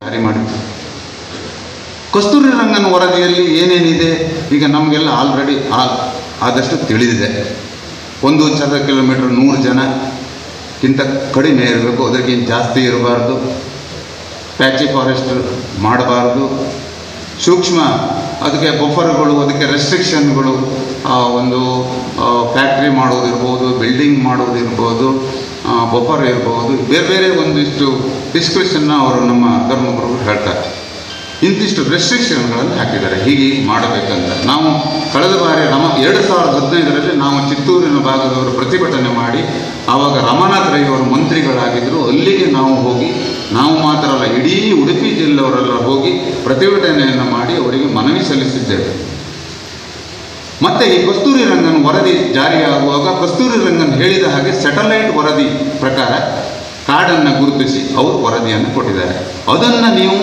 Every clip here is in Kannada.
ಜಾರಿ ಮಾಡಿದ್ರು. ಕಸ್ತೂರಿ ರಂಗನ್ ವರದಿಯಲ್ಲಿ ಏನೇನಿದೆ ಈಗ ನಮಗೆಲ್ಲ ಆಲ್ರೆಡಿ ಆದಷ್ಟು ತಿಳಿದಿದೆ. 1 ಚದರ ಕಿಲೋಮೀಟರ್ 100 ಜನಕ್ಕಿಂತ ಕಡಿಮೆ ಇರಬೇಕು, ಅದಕ್ಕಿಂತ ಜಾಸ್ತಿ ಇರಬಾರ್ದು, ಪ್ಯಾಚಿ ಫಾರೆಸ್ಟ್ ಮಾಡಬಾರ್ದು, ಸೂಕ್ಷ್ಮ ಅದಕ್ಕೆ ಬಫರ್ಗಳು, ಅದಕ್ಕೆ ರೆಸ್ಟ್ರಿಕ್ಷನ್ಗಳು, ಒಂದು ಫ್ಯಾಕ್ಟ್ರಿ ಮಾಡೋದಿರ್ಬೋದು, ಬಿಲ್ಡಿಂಗ್ ಮಾಡೋದಿರ್ಬೋದು, ಬಫರ್ ಇರ್ಬೋದು, ಬೇರೆ ಬೇರೆ ಒಂದಿಷ್ಟು ಡಿಸ್ಕ್ರಿಪ್ಷನ್ನ ಅವರು ನಮ್ಮ ಧರ್ಮಗುರುಗಳು ಹೇಳ್ತಾರೆ. ಇಂತಿಷ್ಟು ರೆಸ್ಟ್ರಿಕ್ಷನ್ಗಳನ್ನು ಹಾಕಿದ್ದಾರೆ, ಹೀಗೆ ಮಾಡಬೇಕಂತ. ನಾವು ಕಳೆದ ಬಾರಿ 2015ರಲ್ಲಿ ನಾವು ಚಿತ್ತೂರಿನ ಭಾಗದವರು ಪ್ರತಿಭಟನೆ ಮಾಡಿ, ಆವಾಗ ರಮಾನಾಥ್ ರೈ ಅವರು ಮಂತ್ರಿಗಳಾಗಿದ್ದರು. ಅಲ್ಲಿಗೆ ನಾವು ಹೋಗಿ, ನಾವು ಮಾತ್ರ ಅಲ್ಲ ಇಡೀ ಉಡುಪಿ ಜಿಲ್ಲೆಯವರೆಲ್ಲ ಹೋಗಿ ಪ್ರತಿಭಟನೆಯನ್ನು ಮಾಡಿ ಅವರಿಗೆ ಮನವಿ ಸಲ್ಲಿಸಿದ್ದೇವೆ. ಮತ್ತು ಈ ಕಸ್ತೂರಿ ರಂಗನ್ ವರದಿ ಜಾರಿಯಾಗುವಾಗ ಕಸ್ತೂರಿ ರಂಗನ್ ಹೇಳಿದ ಹಾಗೆ ಸ್ಯಾಟಲೈಟ್ ವರದಿ ಪ್ರಕಾರ ಕಾಡನ್ನು ಗುರುತಿಸಿ ಅವರು ವರದಿಯನ್ನು ಕೊಟ್ಟಿದ್ದಾರೆ. ಅದನ್ನು ನೀವು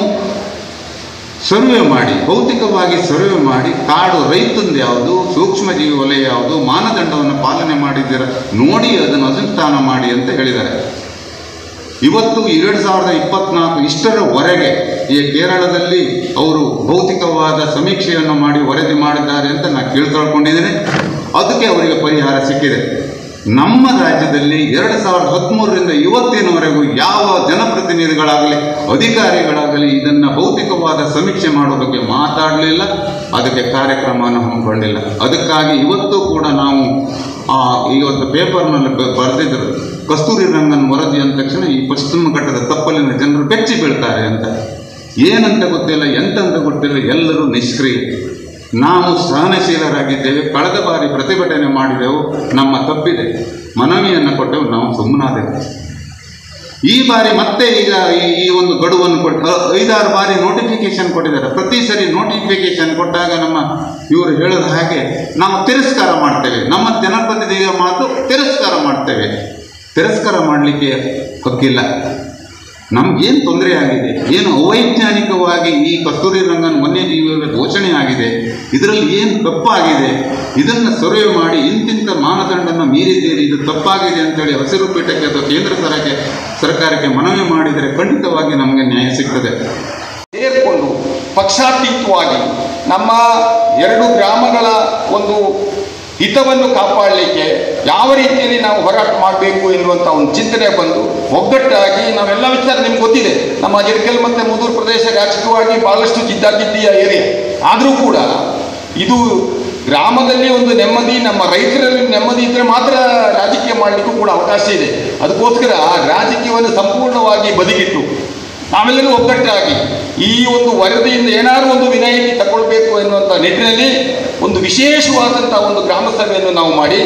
ಸರ್ವೆ ಮಾಡಿ, ಭೌತಿಕವಾಗಿ ಸರ್ವೆ ಮಾಡಿ, ಕಾಡು ರೈತಂದು ಯಾವುದು, ಸೂಕ್ಷ್ಮಜೀವಿ ವಲಯ ಯಾವುದು, ಮಾನದಂಡವನ್ನು ಪಾಲನೆ ಮಾಡಿದ್ದೀರ ನೋಡಿ ಅದನ್ನು ಅನುಷ್ಠಾನ ಮಾಡಿ ಅಂತ ಹೇಳಿದ್ದಾರೆ. ಇವತ್ತು 2024 ಇಷ್ಟರವರೆಗೆ ಈ ಕೇರಳದಲ್ಲಿ ಅವರು ಭೌತಿಕವಾದ ಸಮೀಕ್ಷೆಯನ್ನು ಮಾಡಿ ವರದಿ ಮಾಡಿದ್ದಾರೆ ಅಂತ ನಾನು ತಿಳ್ಕೊಂಡಿದ್ದೇನೆ. ಅದಕ್ಕೆ ಅವರಿಗೆ ಪರಿಹಾರ ಸಿಕ್ಕಿದೆ. ನಮ್ಮ ರಾಜ್ಯದಲ್ಲಿ 2013ರಿಂದ ಇವತ್ತಿನವರೆಗೂ ಯಾವ ಜನಪ್ರತಿನಿಧಿಗಳಾಗಲಿ ಅಧಿಕಾರಿಗಳಾಗಲಿ ಇದನ್ನು ಭೌತಿಕವಾದ ಸಮೀಕ್ಷೆ ಮಾಡೋ ಬಗ್ಗೆ ಮಾತಾಡಲಿಲ್ಲ, ಅದಕ್ಕೆ ಕಾರ್ಯಕ್ರಮವನ್ನು ಹಮ್ಮಿಕೊಂಡಿಲ್ಲ. ಅದಕ್ಕಾಗಿ ಇವತ್ತು ಕೂಡ ನಾವು ಇವತ್ತು ಪೇಪರ್ನಲ್ಲಿ ಬರೆದಿದ್ದರು, ಕಸ್ತೂರಿ ರಂಗನ್ ವರದಿ ಅಂದ ತಕ್ಷಣ ಈ ಪಶ್ಚಿಮ ಘಟ್ಟದ ತಪ್ಪಲಿನ ಜನರು ಬೆಚ್ಚಿ ಬೀಳ್ತಾರೆ ಅಂತ. ಏನಂತ ಗೊತ್ತಿಲ್ಲ, ಎಂತಂತ ಗೊತ್ತಿಲ್ಲ, ಎಲ್ಲರೂ ನಿಷ್ಕ್ರಿಯ. ನಾವು ಸಹನಶೀಲರಾಗಿದ್ದೇವೆ. ಕಳೆದ ಬಾರಿ ಪ್ರತಿಭಟನೆ ಮಾಡಿದೆವು, ನಮ್ಮ ತಪ್ಪಿದೆ, ಮನವಿಯನ್ನು ಕೊಟ್ಟೆವು, ನಾವು ಸುಮ್ಮನಾದೆವು. ಈ ಬಾರಿ ಮತ್ತೆ ಈಗ ಈ ಒಂದು ಗಡುವನ್ನು ಕೊಟ್ಟು 5-6 ಬಾರಿ ನೋಟಿಫಿಕೇಶನ್ ಕೊಟ್ಟಿದ್ದಾರೆ. ಪ್ರತಿ ಸರಿ ನೋಟಿಫಿಕೇಶನ್ ಕೊಟ್ಟಾಗ ನಮ್ಮ ಇವರು ಹೇಳೋದು ಹಾಗೆ ನಾವು ತಿರಸ್ಕಾರ ಮಾಡ್ತೇವೆ, ನಮ್ಮ ಜನಪ್ರತಿನಿಧಿಗಳ ಮಾತು ತಿರಸ್ಕಾರ ಮಾಡ್ತೇವೆ. ತಿರಸ್ಕಾರ ಮಾಡಲಿಕ್ಕೆ ಹಕ್ಕಿಲ್ಲ. ನಮಗೇನು ತೊಂದರೆ ಆಗಿದೆ, ಏನು ಅವೈಜ್ಞಾನಿಕವಾಗಿ ಈ ಕಸ್ತೂರಿ ರಂಗನ್ ವನ್ಯಜೀವಿಗಳ ಘೋಷಣೆ ಆಗಿದೆ, ಇದರಲ್ಲಿ ಏನು ತಪ್ಪಾಗಿದೆ, ಇದನ್ನು ಸರ್ವೆ ಮಾಡಿ ಇಂತಿಂಥ ಮಾನದಂಡನ ಮೀರಿದ್ದೀರಿ, ಇದು ತಪ್ಪಾಗಿದೆ ಅಂತೇಳಿ ಹಸಿರು ಪೀಠಕ್ಕೆ ಅಥವಾ ಕೇಂದ್ರ ಸರ್ಕಾರಕ್ಕೆ ಮನವಿ ಮಾಡಿದರೆ ಖಂಡಿತವಾಗಿ ನಮಗೆ ನ್ಯಾಯ ಸಿಗ್ತದೆ. ಸೇರಿಕೊಂಡು ಪಕ್ಷಾತೀತವಾಗಿ ನಮ್ಮ 2 ಗ್ರಾಮಗಳ ಒಂದು ಹಿತವನ್ನು ಕಾಪಾಡಲಿಕ್ಕೆ ಯಾವ ರೀತಿಯಲ್ಲಿ ನಾವು ಹೋರಾಟ ಮಾಡಬೇಕು ಎನ್ನುವಂಥ ಒಂದು ಚಿಂತನೆ ಬಂದು ಒಗ್ಗಟ್ಟಾಗಿ ನಾವೆಲ್ಲ ವಿಚಾರ ನಿಮ್ಗೆ ಗೊತ್ತಿದೆ. ನಮ್ಮ ಜರ್ಕಲ್ ಮತ್ತು ಮುದೂರು ಪ್ರದೇಶ ರಾಜಕೀಯವಾಗಿ ಭಾಳಷ್ಟು ಜಿದ್ದಾಜಿದ್ದಿಯ ಏರಿಯಾ. ಆದರೂ ಕೂಡ ಇದು ಗ್ರಾಮದಲ್ಲಿ ಒಂದು ನೆಮ್ಮದಿ, ನಮ್ಮ ರೈತರಲ್ಲಿ ನೆಮ್ಮದಿ ಇದ್ದರೆ ಮಾತ್ರ ರಾಜಕೀಯ ಮಾಡಲಿಕ್ಕೂ ಕೂಡ ಅವಕಾಶ ಇದೆ. ಅದಕ್ಕೋಸ್ಕರ ರಾಜಕೀಯವನ್ನು ಸಂಪೂರ್ಣವಾಗಿ ಬದಿಗಿಟ್ಟು ನಾವೆಲ್ಲರೂ ಒಗ್ಗಟ್ಟಾಗಿ ಈ ಒಂದು ವರದಿಯಿಂದ ಏನಾದರೂ ಒಂದು ವಿನಾಯಿತಿ ತಗೊಳ್ಬೇಕು ಎನ್ನುವಂಥ ನಿಟ್ಟಿನಲ್ಲಿ ಒಂದು ವಿಶೇಷವಾದಂಥ ಒಂದು ಗ್ರಾಮ ಸಭೆಯನ್ನು ನಾವು ಮಾಡಿ,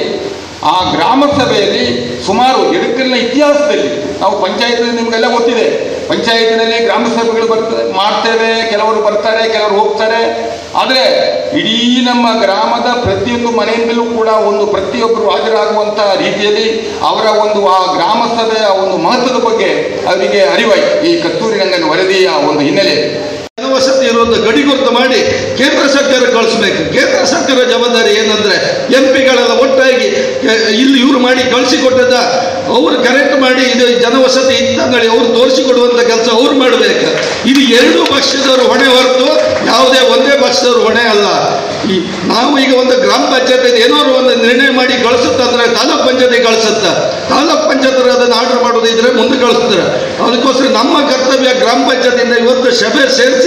ಆ ಗ್ರಾಮ ಸಭೆಯಲ್ಲಿ ಸುಮಾರು ಎಡಕಲ್ನ ಇತಿಹಾಸದಲ್ಲಿ ನಾವು ಪಂಚಾಯತ್ ನಿಮಗೆಲ್ಲ ಗೊತ್ತಿದೆ, ಪಂಚಾಯತಿನಲ್ಲಿ ಗ್ರಾಮ ಸಭೆಗಳು ಮಾಡ್ತೇವೆ, ಕೆಲವರು ಬರ್ತಾರೆ, ಕೆಲವರು ಹೋಗ್ತಾರೆ. ಆದರೆ ಇಡೀ ನಮ್ಮ ಗ್ರಾಮದ ಪ್ರತಿಯೊಂದು ಮನೆಯಿಂದಲೂ ಕೂಡ ಒಂದು ಪ್ರತಿಯೊಬ್ಬರು ಹಾಜರಾಗುವಂಥ ರೀತಿಯಲ್ಲಿ ಅವರ ಒಂದು ಆ ಗ್ರಾಮ ಸಭೆಯ ಒಂದು ಮಹತ್ವದ ಬಗ್ಗೆ ಅವರಿಗೆ ಅರಿವಾಯಿತು. ಈ ಕಸ್ತೂರಿ ರಂಗನ್ ವರದಿಯ ಒಂದು ಹಿನ್ನೆಲೆ ಜನವಸತಿ ಇರುವಂಥ ಗಡಿ ಗುರುತು ಮಾಡಿ ಕೇಂದ್ರ ಸರ್ಕಾರ ಕಳಿಸ್ಬೇಕು. ಕೇಂದ್ರ ಸರ್ಕಾರ ಜವಾಬ್ದಾರಿ ಏನಂದ್ರೆ MP ಗಳೆಲ್ಲ ಒಟ್ಟಾಗಿ ಇಲ್ಲಿ ಇವರು ಮಾಡಿ ಕಳಿಸಿಕೊಟ್ಟದ ಅವ್ರು ಕರೆಕ್ಟ್ ಮಾಡಿ ಇದು ಜನವಸತಿ ಇತ್ತಂದೇಳಿ ಅವ್ರು ತೋರಿಸಿಕೊಡುವಂಥ ಕೆಲಸ ಅವ್ರು ಮಾಡಬೇಕು. ಇದು 2 ಪಕ್ಷದವರು ಹೊಣೆ ಹೊರತು ಯಾವುದೇ ಒಂದೇ ಪಕ್ಷದವರು ಹೊಣೆ ಅಲ್ಲ. ನಾವು ಈಗ ಒಂದು ಗ್ರಾಮ ಪಂಚಾಯತ್ ಏನಾದ್ರು ಒಂದು ನಿರ್ಣಯ ಮಾಡಿ ಕಳಿಸುತ್ತಂದ್ರೆ ತಾಲೂಕ್ ಪಂಚಾಯತಿ ಕಳಿಸುತ್ತೆ, ತಾಲೂಕ್ ಪಂಚಾಯತ್ ಅದನ್ನು ಆರ್ಡರ್ ಮಾಡೋದಿದ್ರೆ ಮುಂದೆ ಕಳಿಸ್ತಾರೆ. ಅದಕ್ಕೋಸ್ಕರ ನಮ್ಮ ಕರ್ತವ್ಯ ಗ್ರಾಮ ಪಂಚಾಯತಿಯಿಂದ ಇವತ್ತು ಸಭೆ ಸೇರಿಸಿದ್ರೆ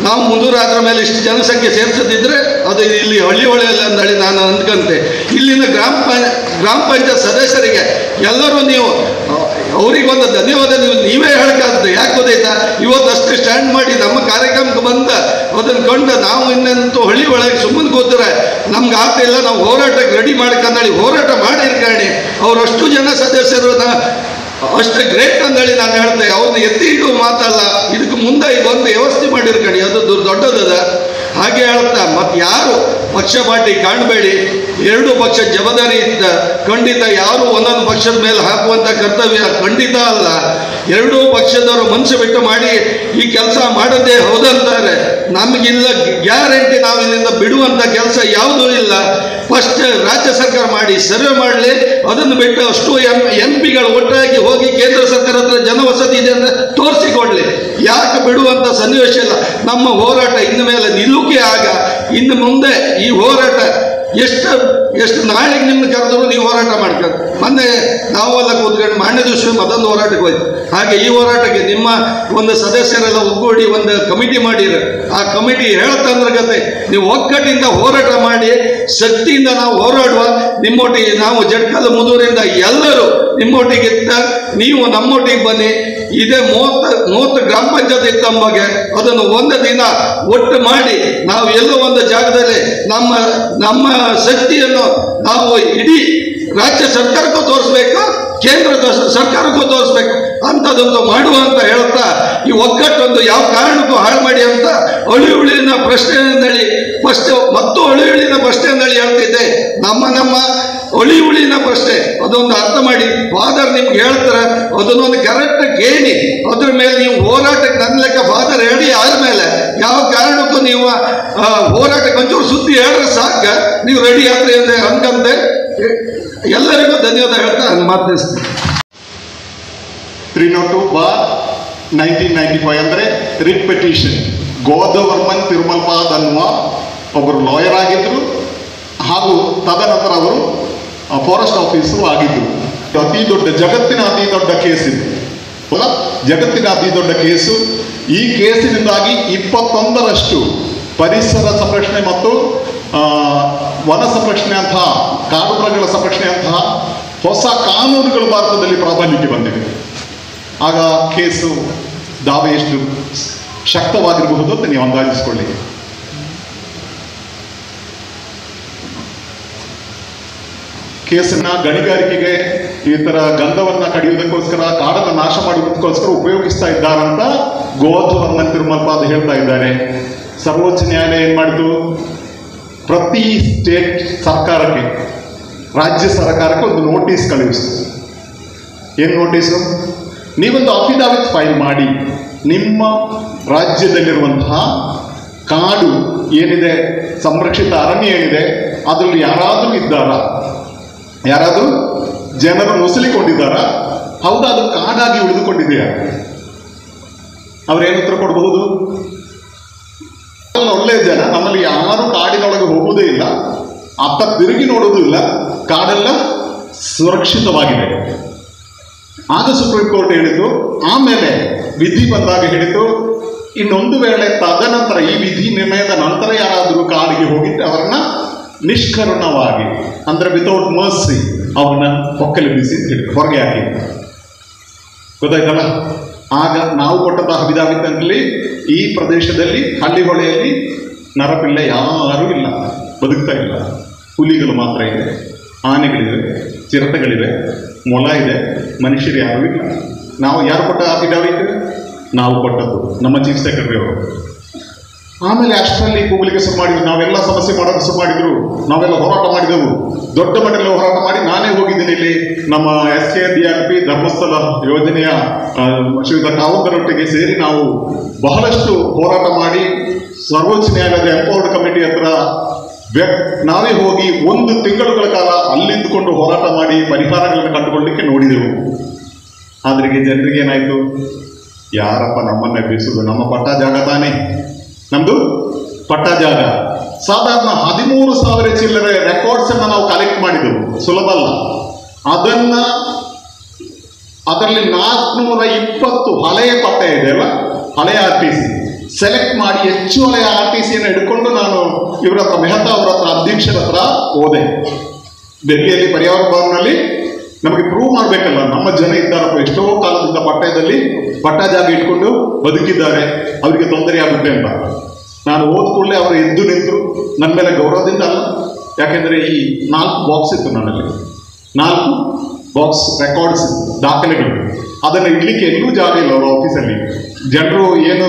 ನಾವು ಮುಂದೂರಾದ್ರ ಮೇಲೆ ಇಷ್ಟು ಜನಸಂಖ್ಯೆ ಸೇರಿಸದಿದ್ರೆ ಅದು ಇಲ್ಲಿ ಹಳ್ಳಿ ಹೊಳೆಯಲ್ಲ ಅಂದೇಳಿ ನಾನು ಅಂದ್ಕಂತೆ. ಇಲ್ಲಿನ ಗ್ರಾಮ ಪಂಚಾಯತ್ ಸದಸ್ಯರಿಗೆ ಎಲ್ಲರೂ ನೀವು ಅವರಿಗೊಂದು ಧನ್ಯವಾದ ನೀವೇ ಹೇಳಕ್ಕಾಗ್ತದೆ. ಯಾಕೆ ಗೊತ್ತಾಯ್ತಾ, ಇವತ್ತಷ್ಟು ಸ್ಟ್ಯಾಂಡ್ ಮಾಡಿ ನಮ್ಮ ಕಾರ್ಯಕ್ರಮಕ್ಕೆ ಬಂದ ಅದನ್ನು ಕಂಡು ನಾವು ಇನ್ನಂತೂ ಹಳ್ಳಿ ಒಳಗೆ ಸುಮ್ಮನೆ ಕೂತ್ರೆ ನಮ್ಗೆ ಆಗ್ತಿಲ್ಲ, ನಾವು ಹೋರಾಟಕ್ಕೆ ರೆಡಿ ಮಾಡ್ಕೊಂಡೇಳಿ ಹೋರಾಟ ಮಾಡಿರ್ಕಣಿ. ಅವರಷ್ಟು ಜನ ಸದಸ್ಯರು ಅಷ್ಟು ಗ್ರೇಟ್ ಅಂದೇಳಿ ನಾನು ಹೇಳ್ತೇನೆ. ಅವ್ರನ್ನ ಎತ್ತಿ ಇಡುವ ಮಾತಲ್ಲ, ಇದಕ್ಕೆ ಮುಂದೆ ಇದೊಂದು ವ್ಯವಸ್ಥೆ ಮಾಡಿರ್ಕಣಿ, ಅದು ದೊಡ್ಡದದ. ಹಾಗೆ ಹೇಳ್ತಾ ಮತ್ತೆ ಯಾರು ಪಕ್ಷಪಾತಿ ಕಾಣಬೇಡಿ. 2 ಪಕ್ಷ ಜವಾಬ್ದಾರಿ ಇದ್ದ ಖಂಡಿತ ಯಾರು ಒಂದೊಂದು ಪಕ್ಷದ ಮೇಲೆ ಹಾಕುವಂಥ ಕರ್ತವ್ಯ ಖಂಡಿತ ಅಲ್ಲ. 2 ಪಕ್ಷದವರು ಮನಸ್ಸು ಬಿಟ್ಟು ಮಾಡಿ ಈ ಕೆಲಸ ಮಾಡೋದೇ ಹೌದಂತಾರೆ. ನಮಗಿಲ್ಲ ಗ್ಯಾರಂಟಿ ನಾವು ಇದರಿಂದ ಬಿಡುವಂಥ ಕೆಲಸ ಯಾವುದೂ ಇಲ್ಲ. ಫಸ್ಟ್ ರಾಜ್ಯ ಸರ್ಕಾರ ಮಾಡಿ ಸರ್ವೆ ಮಾಡಲಿ, ಅದನ್ನು ಬಿಟ್ಟು ಅಷ್ಟು MP ಗಳು ಒಟ್ಟಾಗಿ ಹೋಗಿ ಕೇಂದ್ರ ಸರ್ಕಾರ ಹತ್ರ ಜನವಸತಿ ಇದೆ ಅಂತ ತೋರಿಸಿಕೊಡ್ಲಿ. ಯಾಕೆ ಬಿಡುವಂಥ ಸನ್ನಿವೇಶ ಇಲ್ಲ. ನಮ್ಮ ಹೋರಾಟ ಇನ್ನು ಮೇಲೆ ನಿಲ್ಲುಕೆ ಆಗ ಇನ್ನು ಮುಂದೆ ಈ ಹೋರಾಟ ಎಷ್ಟು ನಾಳೆಗೆ ನಿಮ್ಮನ್ನು ಕರೆದ್ರು ನೀವು ಹೋರಾಟ ಮಾಡ್ಕೊಂಡು ಮೊನ್ನೆ ನಾವೆಲ್ಲ ಕೂತ್ಕೊಂಡು ಮಾನ್ಯ ದಿವಸ ಮತ್ತೊಂದು ಹೋರಾಟಕ್ಕೆ ಹೋಯ್ತು. ಹಾಗೆ ಈ ಹೋರಾಟಕ್ಕೆ ನಿಮ್ಮ ಒಂದು ಸದಸ್ಯರೆಲ್ಲ ಒಗ್ಗೂಡಿ ಒಂದು ಕಮಿಟಿ ಮಾಡಿರ. ಆ ಕಮಿಟಿ ಹೇಳ್ತಂದ್ರಗತೆ ನೀವು ಒಗ್ಗಟ್ಟಿಂದ ಹೋರಾಟ ಮಾಡಿ ಶಕ್ತಿಯಿಂದ ನಾವು ಹೋರಾಡುವ. ನಿಮ್ಮೊಟ್ಟಿಗೆ ನಾವು ಜಟ್ಕಲ್ ಮುದೂರಿಂದ ಎಲ್ಲರೂ ನಿಮ್ಮೊಟ್ಟಿಗಿದ್ದ ನೀವು ನಮ್ಮೊಟ್ಟಿಗೆ ಬನ್ನಿ. ಇದೇ 30 ಗ್ರಾಮ ಪಂಚಾಯತ್ ಇತ್ತಂಬಗೆ ಅದನ್ನು ಒಂದು ದಿನ ಒಟ್ಟು ಮಾಡಿ ನಾವು ಎಲ್ಲೋ ಒಂದು ಜಾಗದಲ್ಲಿ ನಮ್ಮ ಶಕ್ತಿಯನ್ನು ನಾವು ಇಡೀ ರಾಜ್ಯ ಸರ್ಕಾರಕ್ಕೂ ತೋರಿಸ್ಬೇಕು, ಕೇಂದ್ರ ಸರ್ಕಾರಕ್ಕೂ ತೋರಿಸ್ಬೇಕು ಅಂಥದ್ದೊಂದು ಮಾಡುವ ಅಂತ ಹೇಳ್ತಾ ಈ ಒಗ್ಗಟ್ಟೊಂದು ಯಾವ ಕಾರಣಕ್ಕೂ ಹಾಳು ಮಾಡಿ ಅಂತ ಅಳಿಯುಳಿನ ಪ್ರಶ್ನೆಯಿಂದಳಿ ಮತ್ತು ಅಳಿಯುಳಿನ ಪ್ರಶ್ನೆಯಿಂದಳಿ ಹೇಳ್ತಿದ್ದೆ. ನಮ್ಮ ಅಳಿಯುಳಿನ ಪ್ರಶ್ನೆ ಅದೊಂದು ಅರ್ಥ ಮಾಡಿ ಫಾದರ್ ನಿಮ್ಗೆ ಹೇಳ್ತಾರೆ, ಅದನ್ನೊಂದು ಕರೆಕ್ಟ್ ಕೇಳಿ ಅದ್ರ ಮೇಲೆ ನೀವು ಹೋರಾಟಕ್ಕೆ ನನ್ನ ಲೆಕ್ಕ ಫಾದರ್ ಹೇಳಿ ಆದ್ಮೇಲೆ ಯಾವ ಕಾರಣಕ್ಕೂ ನೀವು ಹೋರಾಟಕ್ಕೆ ಒಂಚೂರು ಸುದ್ದಿ ಹೇಳಿದ್ರೆ ಸಾಕ ನೀವು ರೆಡಿ ಆಗ್ರಿ ಅಂತ ಅನ್ಕಂತೆ ಎಲ್ಲರಿಗೂ ಧನ್ಯವಾದ ಹೇಳ್ತಾ ಮಾತನಾಡ್ತೀನಿ. 302/1995 ಅಂದರೆ ರಿಟ್ ಪಿಟಿಷನ್. ಗೋದವರ್ಮನ್ ತಿರುಮಲ್ಪಾದ್ ಅನ್ನುವ ಒಬ್ಬರು ಲಾಯರ್ ಆಗಿದ್ದರು ಹಾಗೂ ತದನಂತರ ಅವರು ಫಾರೆಸ್ಟ್ ಆಫೀಸರು ಆಗಿದ್ದರು. ಜಗತ್ತಿನ ಅತಿ ದೊಡ್ಡ ಕೇಸ್ ಇದು, ಜಗತ್ತಿನ ಅತಿ ದೊಡ್ಡ ಕೇಸು. ಈ ಕೇಸಿನಿಂದಾಗಿ 21ರಷ್ಟು ಪರಿಸರ ಸಂರಕ್ಷಣೆ ಮತ್ತು ವನ ಸಂರಕ್ಷಣೆ ಅಂತಹ ಕಾಡು ಮರಗಳ ಸಂರಕ್ಷಣೆ ಅಂತಹ ಹೊಸ ಕಾನೂನುಗಳು ಭಾರತದಲ್ಲಿ ಪ್ರಾಬಲ್ಯಕ್ಕೆ ಬಂದಿವೆ. ಆಗ ಕೇಸು ದಾವೆ ಎಷ್ಟು ಶಕ್ತವಾಗಿರಬಹುದು ಅಂತ ನೀವು ಅಂದಾಜಿಸಿಕೊಳ್ಳಿ. ಕೇಸನ್ನ ಗಣಿಗಾರಿಕೆಗೆ ಈ ಥರ ಗಂಧವನ್ನ ಕಡಿಯುವುದಕ್ಕೋಸ್ಕರ ಕಾಡನ್ನು ನಾಶ ಮಾಡುವುದಕ್ಕೋಸ್ಕರ ಉಪಯೋಗಿಸ್ತಾ ಇದ್ದಾರಂತ ಗೋದವರ್ಮನ್ ತಿರುಮಲ್ಪಾದ್ ಹೇಳ್ತಾ ಇದ್ದಾರೆ. ಸರ್ವೋಚ್ಚ ನ್ಯಾಯಾಲಯ ಏನ್ ಮಾಡಿತು, ಪ್ರತಿ ಸ್ಟೇಟ್ ಸರ್ಕಾರಕ್ಕೆ, ರಾಜ್ಯ ಸರ್ಕಾರಕ್ಕೆ ಒಂದು ನೋಟಿಸ್ ಕಳುಹಿಸಿತು. ಏನು ನೋಟಿಸು? ನೀವೊಂದು ಅಫಿಡಾವಿಟ್ ಫೈಲ್ ಮಾಡಿ ನಿಮ್ಮ ರಾಜ್ಯದಲ್ಲಿರುವಂತಹ ಕಾಡು ಏನಿದೆ, ಸಂರಕ್ಷಿತ ಅರಣ್ಯ ಏನಿದೆ, ಅದರಲ್ಲಿ ಯಾರಾದರೂ ಇದ್ದಾರಾ, ಯಾರಾದರೂ ಜನರು ನುಸುಳಿಕೊಂಡಿದ್ದಾರಾ, ಹೌದಾ ಅದು ಕಾಡಾಗಿ ಉಳಿದುಕೊಂಡಿದೆಯಾ? ಅವ್ರೇನು ಉತ್ತರ ಕೊಡಬಹುದು? ಒಳ್ಳೆಯ ಜನ, ನಮ್ಮಲ್ಲಿ ಯಾರು ಕಾಡಿನೊಳಗೆ ಹೋಗುವುದೇ ಇಲ್ಲ, ಅತ್ತ ತಿರುಗಿ ನೋಡುವುದೂ ಇಲ್ಲ, ಕಾಡೆಲ್ಲ ಸುರಕ್ಷಿತವಾಗಿದೆ. ಆಗ ಸುಪ್ರೀಂ ಕೋರ್ಟ್ ಹೇಳಿತು. ಆಮೇಲೆ ವಿಧಿ ಬಂದಾಗ ಹೇಳಿತು, ಇನ್ನೊಂದು ವೇಳೆ ತದನಂತರ ಈ ವಿಧಿ ನಿರ್ಣಯದ ನಂತರ ಯಾರಾದರೂ ಕಾಡಿಗೆ ಹೋಗಿದ್ರೆ ಅವರನ್ನ ನಿಷ್ಕರುಣವಾಗಿ, ಅಂದ್ರೆ ವಿತೌಟ್ ಮರ್ಸಿ, ಅವ್ರನ್ನ ಒಕ್ಕಲೆಬ್ಬಿಸಿ ಹೊರಗೆ ಹಾಕಿ. ಗೊತ್ತಾಯ್ತಲ್ಲ? ಆಗ ನಾವು ಕೊಟ್ಟಂತಹ ಅಫಿಡವಿಟ್ನಲ್ಲಿ ಈ ಪ್ರದೇಶದಲ್ಲಿ ಹಳ್ಳಿ ಹೊಳೆಯಲ್ಲಿ ನರಪಿಳ್ಳೆ ಯಾರೂ ಇಲ್ಲ, ಬದುಕ್ತಾ ಇಲ್ಲ. ಹುಲಿಗಳು ಮಾತ್ರ ಇದೆ, ಆನೆಗಳಿವೆ, ಚಿರತೆಗಳಿವೆ, ಮೊಲ ಇದೆ, ಮನುಷ್ಯರು ಯಾರೂ ಇಲ್ಲ. ನಾವು ಯಾರು ಕೊಟ್ಟ ಅಫಿಡವಿಟ್? ನಾವು ಕೊಟ್ಟದ್ದು, ನಮ್ಮ ಚೀಫ್ ಸೆಕ್ರೆಟರಿ ಅವರು. ಆಮೇಲೆ ಅಷ್ಟರಲ್ಲಿ ಕೂಗಲಿಕ್ಕೆ ಶುರು ಮಾಡಿದ್ರು, ನಾವೆಲ್ಲ ಸಮಸ್ಯೆ ಮಾಡೋಕ್ಕೆ ಶುರು ಮಾಡಿದ್ರು, ನಾವೆಲ್ಲ ಹೋರಾಟ ಮಾಡಿದೆವು, ದೊಡ್ಡ ಮಟ್ಟದಲ್ಲಿ ಹೋರಾಟ ಮಾಡಿ. ನಾನೇ ಹೋಗಿದ್ದೀನಿ ಇಲ್ಲಿ ನಮ್ಮ SKDRP ಧರ್ಮಸ್ಥಳ ಯೋಜನೆಯ ಶ್ರೀಯುತ ಕಾವಂತರೊಟ್ಟಿಗೆ ಸೇರಿ ನಾವು ಬಹಳಷ್ಟು ಹೋರಾಟ ಮಾಡಿ ಸರ್ವೋಚ್ಚ ನ್ಯಾಯಾಲಯದ ಎಂಪವರ್ಡ್ ಕಮಿಟಿ ಹತ್ರ ನಾವೇ ಹೋಗಿ 1 ತಿಂಗಳುಗಳ ಕಾಲ ಅಲ್ಲಿದ್ದುಕೊಂಡು ಹೋರಾಟ ಮಾಡಿ ಪರಿಹಾರಗಳನ್ನು ಕಂಡುಕೊಳ್ಳಲಿಕ್ಕೆ ನೋಡಿದೆವು. ಆದ್ರೆ ಜನರಿಗೆ ಏನಾಯ್ತು, ಯಾರಪ್ಪ ನಮ್ಮನ್ನ ಎಬ್ಬಿಸುವುದು, ನಮ್ಮ ಪಟ್ಟ ಜಾಗ ತಾನೇ, ನಮ್ದು ಪಟ್ಟ ಜಾಗ. ಸಾಧಾರಣ 13,000 ಚಿಲ್ಲರೆ ರೆಕಾರ್ಡ್ಸ್ ಅನ್ನ ನಾವು ಕಲೆಕ್ಟ್ ಮಾಡಿದೆವು, ಸುಲಭ ಅಲ್ಲ. ಅದರಲ್ಲಿ 420 ಹಳೆಯ ಪಟ್ಟ ಇದೆ ಅಲ್ಲ, ಹಳೆಯ RTC ಸೆಲೆಕ್ಟ್ ಮಾಡಿ ಹೆಚ್ಚು ಹಳೆಯ RTCಯನ್ನು ಹಿಡ್ಕೊಂಡು ನಾನು ಇವರ ಹತ್ರ, ಮೆಹತಾ ಅವರ ಹತ್ರ, ಅಧ್ಯಕ್ಷರ ಹತ್ರ ಹೋದೆ. ಡೆಲ್ಲಿಯಲ್ಲಿ ಪರ್ಯಾವರಣ ಭವನದಲ್ಲಿ ನಮಗೆ ಪ್ರೂವ್ ಮಾಡಬೇಕಲ್ಲ, ನಮ್ಮ ಜನ ಇದ್ದಾರಪ್ಪ, ಎಷ್ಟೋ ಕಾಲದಿಂದ ಪಟ್ಟ ಜಾಗ ಇಟ್ಕೊಂಡು ಬದುಕಿದ್ದಾರೆ, ಅವರಿಗೆ ತೊಂದರೆ ಆಗುತ್ತೆ ಅಂತ. ನಾನು ಹೋದ ಕೂಡಲೇ ಅವರು ಎದ್ದು ನಿಂತರು, ನನ್ನ ಮೇಲೆ ಗೌರವದಿಂದ ಅಲ್ಲ, ಯಾಕೆಂದರೆ ಈ 4 ಬಾಕ್ಸ್ ಇತ್ತು ನನ್ನಲ್ಲಿ, 4 ಬಾಕ್ಸ್ ರೆಕಾರ್ಡ್ಸ್, ದಾಖಲೆಗಳು. ಅದನ್ನು ಇಡ್ಲಿಕ್ಕೆ ಎಲ್ಲೂ ಜಾಗ ಇಲ್ಲ ಅವರ ಆಫೀಸಲ್ಲಿ. ಜನರು ಏನು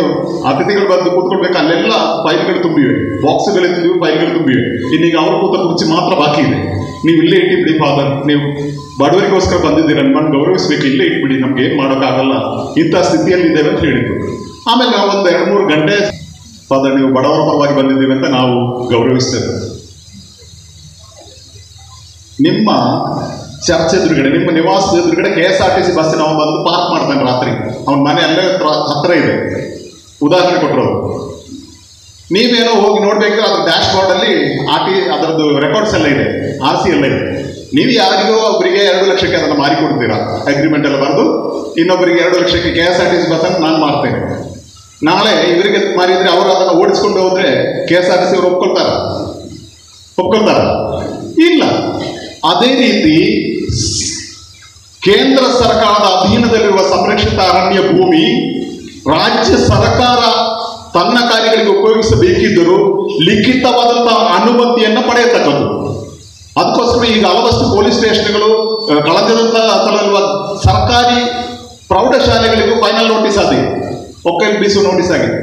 ಅತಿಥಿಗಳು ಬಂದು ಕೂತ್ಕೊಳ್ಬೇಕು, ಅಲ್ಲೆಲ್ಲ ಫೈಲ್ಗಳು ತುಂಬಿವೆ, ಬಾಕ್ಸ್ಗಳು ತುಂಬಿವೆ, ಫೈಲ್ಗಳು ತುಂಬಿವೆ. ಇನ್ನೀಗ ಅವರು ಕೂತ ಕುರ್ಚಿ ಮಾತ್ರ ಬಾಕಿ ಇದೆ. ನೀವು ಇಲ್ಲೇ ಇಟ್ಟಿಬಿಡಿ ಫಾದರ್, ನೀವು ಬಡವರಿಗೋಸ್ಕರ ಬಂದಿದ್ದೀರ, ನಮ್ಮನ್ನು ಗೌರವಿಸ್ಬೇಕು, ಇಲ್ಲೇ ಇಟ್ಬಿಡಿ, ನಮ್ಗೆ ಏನು ಮಾಡೋಕ್ಕಾಗಲ್ಲ, ಇಂಥ ಸ್ಥಿತಿಯಲ್ಲಿ ಇದ್ದೇವೆ ಅಂತ ಹೇಳಿದ್ರು. ಆಮೇಲೆ ನಾವು ಒಂದು 2-3 ಗಂಟೆ, ಫಾದರ್ ನೀವು ಬಡವರ ಪರವಾಗಿ ಬಂದಿದ್ದೀವಿ ಅಂತ ನಾವು ಗೌರವಿಸ್ತೇವೆ. ನಿಮ್ಮ ಚರ್ಚ್ ಎದುರುಗಡೆ, ನಿಮ್ಮ ನಿವಾಸದ ಎದುರುಗಡೆ KSRTC ಬಸ್ಸಿನ ಅವನು ಬಂದು ಪಾರ್ಕ್ ಮಾಡ್ತಾನೆ ರಾತ್ರಿ. ಅವನ ಮನೆ ಅಲ್ಲೇ ಹತ್ರ ಇದೆ. ಉದಾಹರಣೆ ಕೊಟ್ಟರು. ನೀವೇನೋ ಹೋಗಿ ನೋಡ್ಬೇಕು, ಅದ್ರ ಡ್ಯಾಶ್ ಬೋರ್ಡಲ್ಲಿ ಅದರದ್ದು ರೆಕಾರ್ಡ್ಸ್ ಎಲ್ಲ ಇದೆ, RC ಎಲ್ಲ ಇದೆ. ನೀವು ಯಾರಿಗೋ ಒಬ್ಬರಿಗೆ 2 ಲಕ್ಷಕ್ಕೆ ಅದನ್ನು ಮಾರಿಕೊಡ್ತೀರಾ, ಅಗ್ರಿಮೆಂಟ್ ಎಲ್ಲ ಬರೆದು ಇನ್ನೊಬ್ಬರಿಗೆ 2 ಲಕ್ಷಕ್ಕೆ KSRTC ಬಸ್ಸನ್ನು ನಾನು ಮಾಡ್ತೇನೆ. ನಾಳೆ ಇವರಿಗೆ ಮಾರಿದ್ರೆ ಅವರು ಅದನ್ನು ಓಡಿಸ್ಕೊಂಡು ಹೋದ್ರೆ KSRTC ಅವರು ಒಪ್ಕೊಳ್ತಾರ? ಇಲ್ಲ. ಅದೇ ರೀತಿ ಕೇಂದ್ರ ಸರ್ಕಾರದ ಅಧೀನದಲ್ಲಿರುವ ಸಂರಕ್ಷಿತ ಅರಣ್ಯ ಭೂಮಿ ರಾಜ್ಯ ಸರ್ಕಾರ ತನ್ನ ಕಾರ್ಯಗಳಿಗೆ ಉಪಯೋಗಿಸಬೇಕಿದ್ದರೂ ಲಿಖಿತವಾದಂತಹ ಅನುಮತಿಯನ್ನು ಪಡೆಯತಕ್ಕದ್ದು. ಅದಕ್ಕೋಸ್ಕರ ಈಗ ಹಲವಷ್ಟು ಪೊಲೀಸ್ ಸ್ಟೇಷನ್ಗಳು, ಕಳೆದಂತಹ ಸ್ಥಳದಲ್ಲಿರುವ ಸರ್ಕಾರಿ ಪ್ರೌಢಶಾಲೆಗಳಿಗೂ ಫೈನಲ್ ನೋಟಿಸ್ ಆಗಿದೆ, ಒಕ್ಕಲ್ಪಿಸುವ ನೋಟಿಸ್ ಆಗಿದೆ.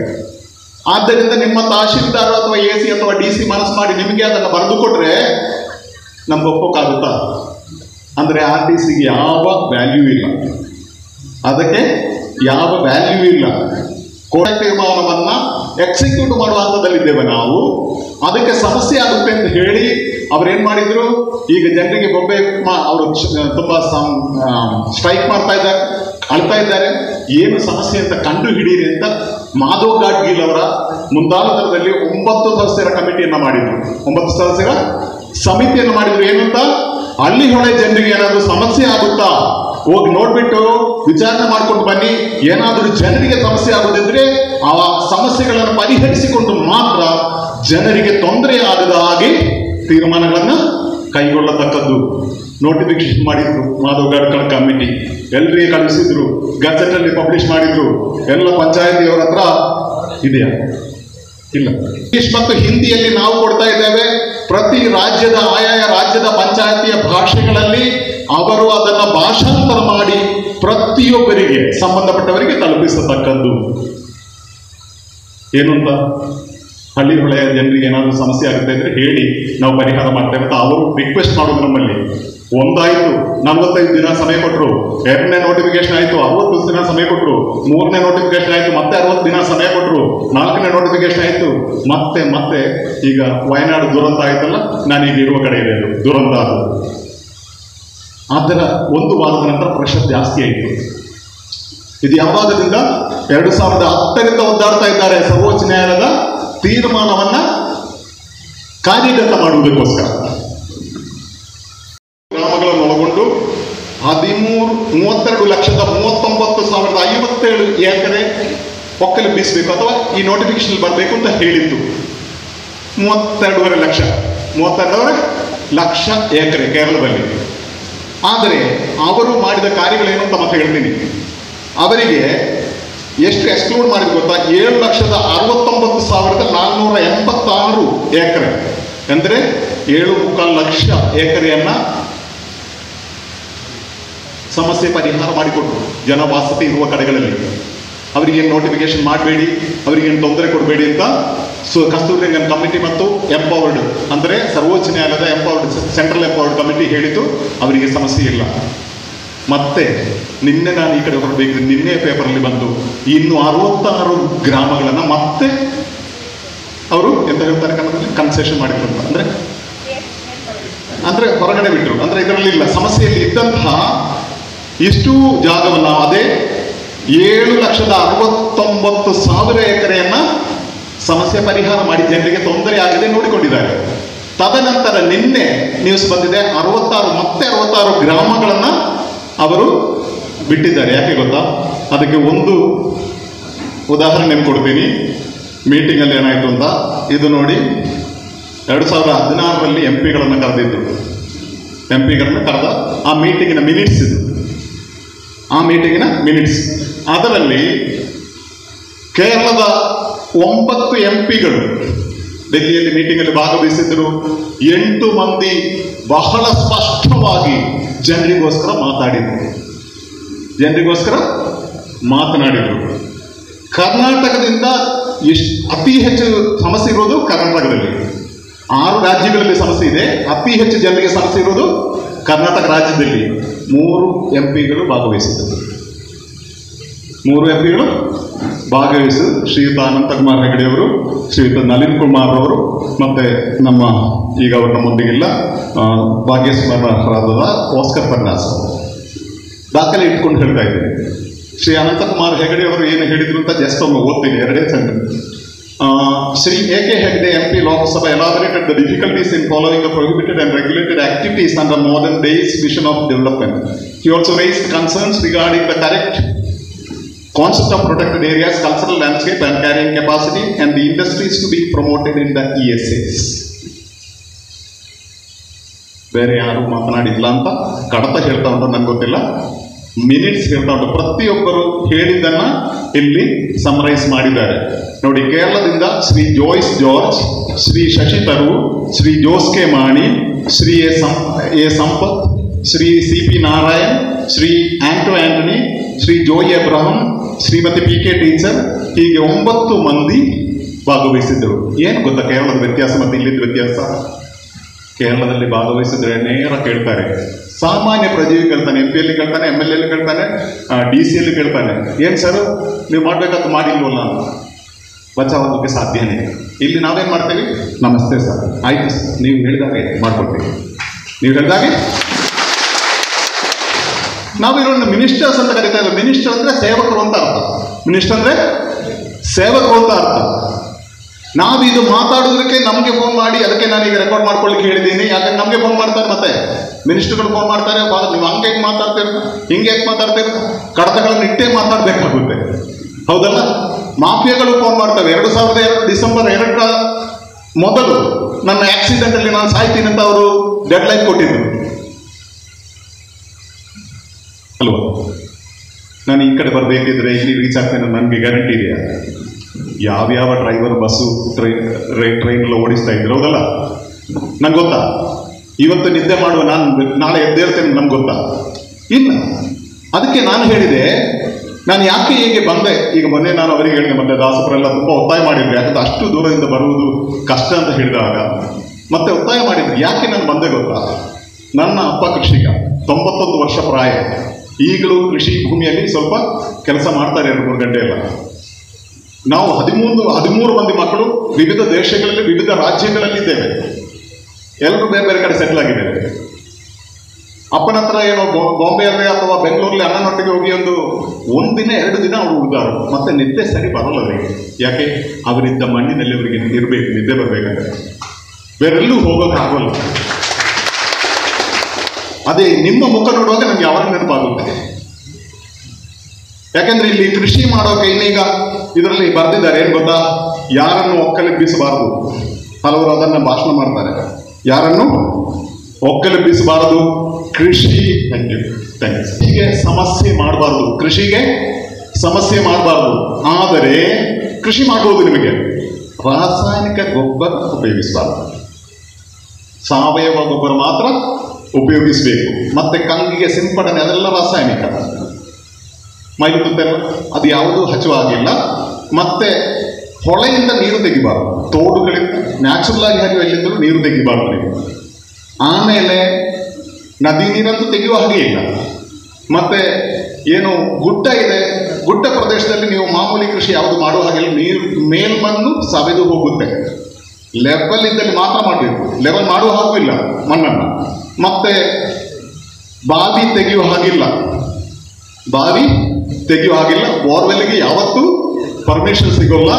ಆದ್ದರಿಂದ ನಿಮ್ಮ ತಹಶೀಲ್ದಾರ್ ಅಥವಾ AC ಅಥವಾ DC ಮನಸ್ಸು ಮಾಡಿ ನಿಮಗೆ ಅದನ್ನು ಬರೆದು ಕೊಟ್ರೆ ನಮ್ಗೆ ಒಪ್ಪೋಕ್ಕಾಗುತ್ತಾ? ಅಂದರೆ RTCಗೆ ಯಾವ ವ್ಯಾಲ್ಯೂ ಇಲ್ಲ, ಅದಕ್ಕೆ ಯಾವ ವ್ಯಾಲ್ಯೂ ಇಲ್ಲ. ಕೋರ್ಟ್ ತೀರ್ಮಾನವನ್ನ ಎಕ್ಸಿಕ್ಯೂಟ್ ಮಾಡುವ ಹಂತದಲ್ಲಿದ್ದೇವೆ ನಾವು. ಅದಕ್ಕೆ ಸಮಸ್ಯೆ ಆಗುತ್ತೆ ಅಂತ ಹೇಳಿ ಅವ್ರೇನ್ ಮಾಡಿದ್ರು, ಈಗ ಜನರಿಗೆ ಬೊಬ್ಬೆ ಅವರು ತುಂಬಾ ಸ್ಟ್ರೈಕ್ ಮಾಡ್ತಾ ಇದ್ದಾರೆ, ಅಳ್ತಾ ಇದ್ದಾರೆ. ಏನು ಸಮಸ್ಯೆ ಅಂತ ಕಂಡು ಹಿಡೀರಿ ಅಂತ ಮಾಧವ್ ಗಾಡ್ಗೀಲ್ ಅವರ ಮುಂದಾಳತ್ವದಲ್ಲಿ 9 ಸದಸ್ಯರ ಕಮಿಟಿಯನ್ನ ಮಾಡಿದ್ರು, 9 ಸದಸ್ಯರ ಸಮಿತಿಯನ್ನು ಮಾಡಿದ್ರು. ಏನಂತ, ಹಳ್ಳಿ ಹೊಳೆ ಜನರಿಗೆ ಏನಾದರೂ ಸಮಸ್ಯೆ ಆಗುತ್ತಾ ಹೋಗಿ ನೋಡ್ಬಿಟ್ಟು ವಿಚಾರಣೆ ಮಾಡ್ಕೊಂಡು ಬನ್ನಿ. ಏನಾದರೂ ಜನರಿಗೆ ಸಮಸ್ಯೆ ಆಗೋದಿದ್ರೆ ಆ ಸಮಸ್ಯೆಗಳನ್ನು ಪರಿಹರಿಸಿಕೊಂಡು ಮಾತ್ರ ಜನರಿಗೆ ತೊಂದರೆ ಆಗದ ಹಾಗೆ ತೀರ್ಮಾನಗಳನ್ನು ಕೈಗೊಳ್ಳತಕ್ಕದ್ದು. ನೋಟಿಫಿಕೇಶನ್ ಮಾಡಿದ್ರು ಮಾಧವ್ ಗಾಡ್ಕಳ್ ಕಮಿಟಿ, ಎಲ್ಲರಿಗೆ ಕಳಿಸಿದ್ರು, ಗಜೆಟ್ ಅಲ್ಲಿ ಪಬ್ಲಿಷ್ ಮಾಡಿದ್ರು. ಎಲ್ಲ ಪಂಚಾಯತಿಯವರ ಹತ್ರ ಇದೆಯಾ? ಇಲ್ಲ. ಇಂಗ್ಲಿಷ್ ಮತ್ತು ಹಿಂದಿಯಲ್ಲಿ ನಾವು ಕೊಡ್ತಾ ಇದ್ದೇವೆ. ಪ್ರತಿ ರಾಜ್ಯದ ಆಯಾಯ ರಾಜ್ಯದ ಪಂಚಾಯತಿಯ ಭಾಷೆಗಳಲ್ಲಿ ಅವರು ಅದನ್ನ ಭಾಷಾಂತರ ಮಾಡಿ ಪ್ರತಿಯೊಬ್ಬರಿಗೆ ಸಂಬಂಧಪಟ್ಟವರಿಗೆ ತಲುಪಿಸತಕ್ಕದ್ದು. ಏನು ಅಂತ, ಹಳ್ಳಿ ಹೊಳೆಯ ಜನರಿಗೆ ಏನಾದರೂ ಸಮಸ್ಯೆ ಆಗುತ್ತೆ ಅಂದ್ರೆ ಹೇಳಿ, ನಾವು ಪರಿಹಾರ ಮಾಡ್ತೇವೆ ಅಂತ ಅವರು ರಿಕ್ವೆಸ್ಟ್ ಮಾಡೋದು. ನಮ್ಮಲ್ಲಿ ಒಂದಾಯ್ತು 45 ದಿನ ಸಮಯ ಕೊಟ್ಟರು, 2ನೇ ನೋಟಿಫಿಕೇಶನ್ ಆಯ್ತು 60 ದಿನ ಸಮಯ ಕೊಟ್ಟರು, 3ನೇ ನೋಟಿಫಿಕೇಶನ್ ಆಯ್ತು ಮತ್ತೆ 60 ದಿನ ಸಮಯ ಕೊಟ್ಟರು, 4ನೇ ನೋಟಿಫಿಕೇಶನ್ ಆಯ್ತು ಮತ್ತೆ ಈಗ ವಯನಾಡು ದುರಂತ ಆಯ್ತಲ್ಲ, ನಾನೀಗ ಇರುವ ಕಡೆ ಇದೆ ಅದು ದುರಂತ. ಅದು ಅದರ 1 ವಾರದ ನಂತರ ಪ್ರೆಷರ್ ಜಾಸ್ತಿ ಆಯಿತು. ಇದು ಯಾವಾಗದಿಂದ 2010ರಿಂದ ಒದ್ದಾಡ್ತಾ ಇದ್ದಾರೆ ಸರ್ವೋಚ್ಚ ನ್ಯಾಯಾಲಯದ ತೀರ್ಮಾನವನ್ನ ಕಾರ್ಯಗತ ಮಾಡುವುದಕ್ಕೋಸ್ಕರ. ಗ್ರಾಮಗಳನ್ನು ಒಳಗೊಂಡು 32,39,57 ಎಕರೆ ಒಕ್ಕಲಿಪಿಸಬೇಕು ಅಥವಾ ಈ ನೋಟಿಫಿಕೇಶನ್ ಬರಬೇಕು ಅಂತ ಹೇಳಿತ್ತು. 32.5 ಲಕ್ಷ ಎಕರೆ ಕೇರಳದಲ್ಲಿ. ಆದರೆ ಅವರು ಮಾಡಿದ ಕಾರ್ಯಗಳೇನು ಅಂತ ಮತ್ತೆ ಹೇಳ್ತೀನಿ. ಅವರಿಗೆ ಎಷ್ಟು ಎಕ್ಸ್ಕ್ಲೂಡ್ ಮಾಡಿದ್ರು ಗೊತ್ತಾ? 7,69,486 ಎಕರೆ, ಅಂದರೆ 7.25 ಲಕ್ಷ ಎಕರೆಯನ್ನ ಸಮಸ್ಯೆ ಪರಿಹಾರ ಮಾಡಿಕೊಟ್ರು ಜನವಾಸತಿ ಇರುವ ಕಡೆಗಳಲ್ಲಿ. ಅವರಿಗೇನು ನೋಟಿಫಿಕೇಶನ್ ಮಾಡಬೇಡಿ, ಅವರಿಗೇನು ತೊಂದರೆ ಕೊಡಬೇಡಿ ಅಂತ ಕಸ್ತೂರಿ ರಂಗನ್ ಕಮಿಟಿ ಮತ್ತು ಎಂಪವರ್ಡ್ ಅಂದರೆ ಸರ್ವೋಚ್ಚ ನ್ಯಾಯಾಲಯದ ಎಂಪವರ್ಡ್ ಸೆಂಟ್ರಲ್ ಎಂಪವರ್ಡ್ ಕಮಿಟಿ ಹೇಳಿತು ಅವರಿಗೆ ಸಮಸ್ಯೆ ಇಲ್ಲ. ಮತ್ತೆ ನಿನ್ನೆ ನಾನು ಈ ಕಡೆ ಹೊರಬೇಕು, ನಿನ್ನೆ ಪೇಪರಲ್ಲಿ ಬಂದು ಇನ್ನು 66 ಗ್ರಾಮಗಳನ್ನು ಮತ್ತೆ ಅವರು ಎಂತ ಹೇಳ್ತಾರೆ ಕನ್ನಡದಲ್ಲಿ ಕನ್ಸೆಷನ್ ಮಾಡಿದ್ರು ಅಂತ, ಅಂದ್ರೆ ಹೊರಗಡೆ ಬಿಟ್ಟರು. ಅಂದ್ರೆ ಇದರಲ್ಲಿ ಇಲ್ಲ, ಸಮಸ್ಯೆಯಲ್ಲಿ ಇದ್ದಂತಹ ಇಷ್ಟು ಜಾಗವನ್ನು, ಅದೇ 7,69,000 ಎಕರೆಯನ್ನ ಸಮಸ್ಯೆ ಪರಿಹಾರ ಮಾಡಿ ಜನರಿಗೆ ತೊಂದರೆ ಆಗದೆ ನೋಡಿಕೊಂಡಿದ್ದಾರೆ. ತದನಂತರ ನಿನ್ನೆ ನ್ಯೂಸ್ ಬಂದಿದೆ 66 ಗ್ರಾಮಗಳನ್ನ ಅವರು ಬಿಟ್ಟಿದ್ದಾರೆ. ಯಾಕೆ ಗೊತ್ತಾ? ಅದಕ್ಕೆ ಒಂದು ಉದಾಹರಣೆ ಕೊಡ್ತೀನಿ. ಮೀಟಿಂಗಲ್ಲಿ ಏನಾಯ್ತು ಅಂತ ಇದು ನೋಡಿ. 2016ರಲ್ಲಿ MP ಗಳನ್ನು ಕರೆದಿದ್ರು. MP ಗಳನ್ನು ಕರೆದ ಆ ಮೀಟಿಂಗಿನ ಮಿನಿಟ್ಸ್ ಇದು, ಆ ಮೀಟಿಂಗಿನ ಮಿನಿಟ್ಸ್. ಅದರಲ್ಲಿ ಕೇರಳದ 9 MP ಡೆಲ್ಲಿಯಲ್ಲಿ ಮೀಟಿಂಗಲ್ಲಿ ಭಾಗವಹಿಸಿದ್ರು. 8 ಮಂದಿ ಬಹಳ ಸ್ಪಷ್ಟವಾಗಿ ಜನರಿಗೋಸ್ಕರ ಮಾತನಾಡಿದ್ರು. ಕರ್ನಾಟಕದಿಂದ ಅತಿ ಹೆಚ್ಚು ಸಮಸ್ಯೆ ಇರೋದು ಕರ್ನಾಟಕದಲ್ಲಿ. 6 ರಾಜ್ಯಗಳಲ್ಲಿ ಸಮಸ್ಯೆ ಇದೆ, ಅತಿ ಹೆಚ್ಚು ಜನರಿಗೆ ಸಮಸ್ಯೆ ಇರೋದು ಕರ್ನಾಟಕ ರಾಜ್ಯದಲ್ಲಿ. 3 MP ಭಾಗವಹಿಸಿದರು. 3 MP ಭಾಗವಹಿಸಿ ಶ್ರೀಯುತ ಅನಂತಕುಮಾರ್ ಹೆಗಡೆ ಅವರು, ಶ್ರೀಯುತ ನಳಿನ್ ಕುಮಾರ್ ಅವರು, ಮತ್ತೆ ನಮ್ಮ ಈಗ ಅವರು ನಮ್ಮೊಂದಿಗಿಲ್ಲ ಭಾಗ್ಯಸ್ಮರಣರಾದ ಓಸ್ಕರ್ ಫರ್ನಾಸ್ ದಾಖಲೆ ಇಟ್ಕೊಂಡು ಹೇಳ್ತಾ ಇದ್ದೀನಿ. ಶ್ರೀ ಅನಂತಕುಮಾರ್ ಹೆಗಡೆ ಅವರು ಏನು ಹೇಳಿದ್ರು ಅಂತ ಜಸ್ಟ್ ಒಮ್ಮೆ ಓದ್ತೀನಿ, 2 sentence. Sri A.K. Hegde MP Lok Sabha elaborated the difficulties in following the prohibited and regulated activities under modern days vision of development. He also raised concerns regarding the correct concept of protected areas, cultural landscape and carrying capacity, and the industries to be promoted in the ESAs. ಬೇರೆ ಯಾರು ಮಾತನಾಡಿಲ್ಲ ಅಂತ ಕಡತ ಹೇಳ್ತಾ ಉಂಟು ನನಗೆ ಗೊತ್ತಿಲ್ಲ, ಮಿನಿಟ್ಸ್ ಹೇಳ್ತಾ ಉಂಟು. ಪ್ರತಿಯೊಬ್ಬರು ಹೇಳಿದ್ದನ್ನ ಇಲ್ಲಿ ಸಮರೈಸ್ ಮಾಡಿದ್ದಾರೆ ನೋಡಿ. ಕೇರಳದಿಂದ Shri Joyce George, Shri Shashi Tharoor, Shri Jose K Mani, Shri A Sampath, Shri CP Narayan, Shri Antony, Shri Joy Abraham, Shrimati PK teacher, ಹೀಗೆ 9 ಮಂದಿ ಭಾಗವಹಿಸಿದ್ದರು. ಏನು ಗೊತ್ತಾ ಕೇರಳದ ವ್ಯತ್ಯಾಸ ಮತ್ತು ಇಲ್ಲಿದ್ದ ವ್ಯತ್ಯಾಸ? ಕೇರಳದಲ್ಲಿ ಭಾಗವಹಿಸಿದ್ರೆ ನೇರ ಕೇಳ್ತಾರೆ, ಸಾಮಾನ್ಯ ಪ್ರಜೆಯು ಕೇಳ್ತಾನೆ, MP ಯಲ್ಲಿ ಕೇಳ್ತಾನೆ, MLA ಯಲ್ಲಿ ಕೇಳ್ತಾನೆ, DC ಯಲ್ಲಿ ಕೇಳ್ತಾನೆ, ಏನು ಸರ್ ನೀವು ಮಾಡ್ಬೇಕಾದ ಮಾಡಿಲ್ವಲ್ಲ, ಬಚಾವೋದಕ್ಕೆ ಸಾಧ್ಯನೇ. ಇಲ್ಲಿ ನಾವೇನು ಮಾಡ್ತೀವಿ, ನಮಸ್ತೆ ಸರ್, ಆಯ್ತು ಸರ್, ನೀವು ಹೇಳಿದಾಗೆ ಮಾಡ್ಕೊಡ್ತೀವಿ, ನೀವು ಹೇಳಿದಾಗೆ. ನಾವು ಇರೋಣ ಮಿನಿಸ್ಟರ್ಸ್ ಅಂತ ಕರಿತಾ ಇದ್ದೀವಿ. ಮಿನಿಸ್ಟರ್ ಅಂದ್ರೆ ಸೇವಕರು ಅಂತ ಅರ್ಥ. ಮಿನಿಸ್ಟರ್ ಅಂದ್ರೆ ಸೇವಕರು ಅಂತ ಅರ್ಥ. ನಾವು ಇದು ಮಾತಾಡೋದಕ್ಕೆ ನಮಗೆ ಫೋನ್ ಮಾಡಿ, ಅದಕ್ಕೆ ನಾನೀಗ ರೆಕಾರ್ಡ್ ಮಾಡ್ಕೊಳ್ಳಿಕ್ಕೆ ಹೇಳಿದ್ದೀನಿ. ಯಾಕಂದ್ರೆ ನಮಗೆ ಫೋನ್ ಮಾಡ್ತಾರೆ, ಮತ್ತೆ ಮಿನಿಸ್ಟರ್ಗಳು ಫೋನ್ ಮಾಡ್ತಾರೆ, ನೀವು ಹಂಗೆ ಹೇಗೆ ಮಾತಾಡ್ತೀರ, ಹಿಂಗೆ ಹೇಗೆ ಮಾತಾಡ್ತೀರ, ಕಡತಗಳನ್ನು ಇಟ್ಟೇ ಮಾತಾಡಬೇಕಾಗುತ್ತೆ, ಹೌದಲ್ಲ? ಮಾಫಿಯಾಗಳು ಫೋನ್ ಮಾಡ್ತವೆ. 2002 ಡಿಸೆಂಬರ್ 2ರ ಮೊದಲು ನನ್ನ ಆಕ್ಸಿಡೆಂಟಲ್ಲಿ ನಾನು ಸಾಯ್ತೀನಿ ಅಂತ ಅವರು ಡೆಡ್ಲೈನ್ ಕೊಟ್ಟಿದ್ರು ಅಲ್ವಾ? ನಾನು ಈ ಕಡೆ ಬರಬೇಕಿದ್ರೆ ಇಲ್ಲಿ ರೀಚ್ ಆಗ್ತೇನೆ ನನಗೆ ಗ್ಯಾರಂಟಿ ಇದೆಯಾ? ಯಾವ್ಯಾವ ಡ್ರೈವರ್ ಬಸ್ಸು ಟ್ರೈನ್ ಎಲ್ಲ ಓಡಿಸ್ತಾ ಇದ್ರು, ಹೌದಲ್ಲ? ನಂಗೆ ಗೊತ್ತಾ? ಇವತ್ತು ನಿದ್ದೆ ಮಾಡುವ ನಾನು ನಾಳೆ ಎದ್ದೇಳ್ತೇನೆ, ನಮ್ಗೆ ಗೊತ್ತಾ? ಇಲ್ಲ. ಅದಕ್ಕೆ ನಾನು ಹೇಳಿದೆ, ನಾನು ಯಾಕೆ ಹೀಗೆ ಬಂದೆ. ಈಗ ಮೊನ್ನೆ ನಾನು ಅವರಿಗೆ ಹೇಳಿದೆ, ಮತ್ತೆ ದಾಸಪುರೆಲ್ಲ ತುಂಬ ಒತ್ತಾಯ ಮಾಡಿದ್ರು, ಯಾಕಂದ್ರೆ ಅಷ್ಟು ದೂರದಿಂದ ಬರುವುದು ಕಷ್ಟ ಅಂತ ಹೇಳಿದಾಗ ಮತ್ತೆ ಒತ್ತಾಯ ಮಾಡಿದ್ರು. ಯಾಕೆ ನಾನು ಬಂದೆ ಗೊತ್ತಾ? ನನ್ನ ಅಪ್ಪ ಕೃಷಿಕ, 91 ವರ್ಷ ಪ್ರಾಯ, ಈಗಲೂ ಕೃಷಿ ಭೂಮಿಯಲ್ಲಿ ಸ್ವಲ್ಪ ಕೆಲಸ ಮಾಡ್ತಾರೆ 2-3 ಗಂಟೆ ಎಲ್ಲ. ನಾವು 13 ಮಂದಿ ಮಕ್ಕಳು ವಿವಿಧ ದೇಶಗಳಲ್ಲಿ, ವಿವಿಧ ರಾಜ್ಯಗಳಲ್ಲಿ ಇದ್ದೇವೆ. ಎಲ್ಲರೂ ಬೇರೆ ಬೇರೆ ಕಡೆ ಸೆಟ್ಲ್ ಆಗಿದ್ದೇವೆ. ಅಪ್ಪನ ಹತ್ರ ಏನೋ ಬಾಂಬೆಯಲ್ಲಿ ಅಥವಾ ಬೆಂಗಳೂರಲ್ಲಿ ಅಣ್ಣನೊಟ್ಟಿಗೆ ಹೋಗಿ ಒಂದು ದಿನ 2 ದಿನ ಅವರು ಉಳಿದಾರು, ಮತ್ತೆ ನಿದ್ದೆ ಸರಿ ಬರಲ್ಲ ಅವರಿಗೆ. ಯಾಕೆ? ಅವರಿದ್ದ ಮಣ್ಣಿನಲ್ಲಿ ಅವರಿಗೆ ಇರಬೇಕು, ನಿದ್ದೆ ಬರಬೇಕಂದ್ರೆ. ಬೇರೆಲ್ಲೂ ಹೋಗೋಕ್ಕಾಗಲ್ಲ. ಅದೇ ನಿಮ್ಮ ಮುಖ ನೋಡುವಾಗ ನಮ್ಗೆ ಯಾವಾಗ ನೆನಪಾಗುತ್ತೆ. ಯಾಕೆಂದ್ರೆ ಇಲ್ಲಿ ಕೃಷಿ ಮಾಡೋಕೆ ಇನ್ನೀಗ ಇದರಲ್ಲಿ ಬರೆದಿದ್ದಾರೆ, ಏನು ಗೊತ್ತಾ? ಯಾರನ್ನು ಒಕ್ಕಲೆಬ್ಬಿಸಬಾರದು. ಹಲವರು ಅದನ್ನು ಭಾಷಣ ಮಾಡ್ತಾರೆ, ಯಾರನ್ನು ಒಕ್ಕಲೆಬ್ಬಿಸಬಾರದು, ಕೃಷಿಗೆ ಸಮಸ್ಯೆ ಮಾಡಬಾರದು, ಕೃಷಿಗೆ ಸಮಸ್ಯೆ ಮಾಡಬಾರದು. ಆದರೆ ಕೃಷಿ ಮಾಡುವುದು ನಿಮಗೆ ರಾಸಾಯನಿಕ ಗೊಬ್ಬರ ಉಪಯೋಗಿಸಬಾರದು, ಸಾವಯವ ಗೊಬ್ಬರ ಮಾತ್ರ ಉಪಯೋಗಿಸಬೇಕು. ಮತ್ತೆ ಕಂಗಿಗೆ ಸಿಂಪಡಣೆ ಅದೆಲ್ಲ ರಾಸಾಯನಿಕ. ಮೈಲುತ್ತಲ್ಲ, ಅದು ಯಾವುದೂ ಹಚ್ಚುವಾಗಿಲ್ಲ. ಮತ್ತೆ ಹೊಳೆಯಿಂದ ನೀರು ತೆಗಿಬಾರ್ದು, ತೋಡುಗಳಿಂದ ನ್ಯಾಚುರಲ್ ಆಗಿ ಹರಿಯುವ ಎಲ್ಲಿಂದಲೂ ನೀರು ತೆಗಿಬಾರ್ದು ನೀವು. ಆಮೇಲೆ ನದಿ ನೀರಂತೂ ತೆಗೆಯುವ ಹಾಗೆ ಇಲ್ಲ. ಮತ್ತೆ ಏನು ಗುಡ್ಡ ಇದೆ, ಗುಡ್ಡ ಪ್ರದೇಶದಲ್ಲಿ ನೀವು ಮಾಮೂಲಿ ಕೃಷಿ ಯಾವುದು ಮಾಡುವ ಹಾಗಿಲ್ಲ. ನೀರು ಮೇಲ್ಮಣ್ಣು ಸವೆದು ಹೋಗುತ್ತೆ. ಲೆವೆಲ್ ಇದ್ದಲ್ಲಿ ಮಾತ್ರ ಮಾಡಬೇಕು, ಲೆವೆಲ್ ಮಾಡುವ ಹಾಗೂ ಇಲ್ಲ ಮಣ್ಣನ್ನು. ಮತ್ತೆ ಬಾವಿ ತೆಗೆಯುವ ಹಾಗಿಲ್ಲ, ಬಾವಿ ತೆಗೆಯುವ ಹಾಗಿಲ್ಲ. ಬೋರ್ವೆಲ್ಗೆ ಯಾವತ್ತೂ ಪರ್ಮಿಷನ್ ಸಿಗೋಲ್ಲ,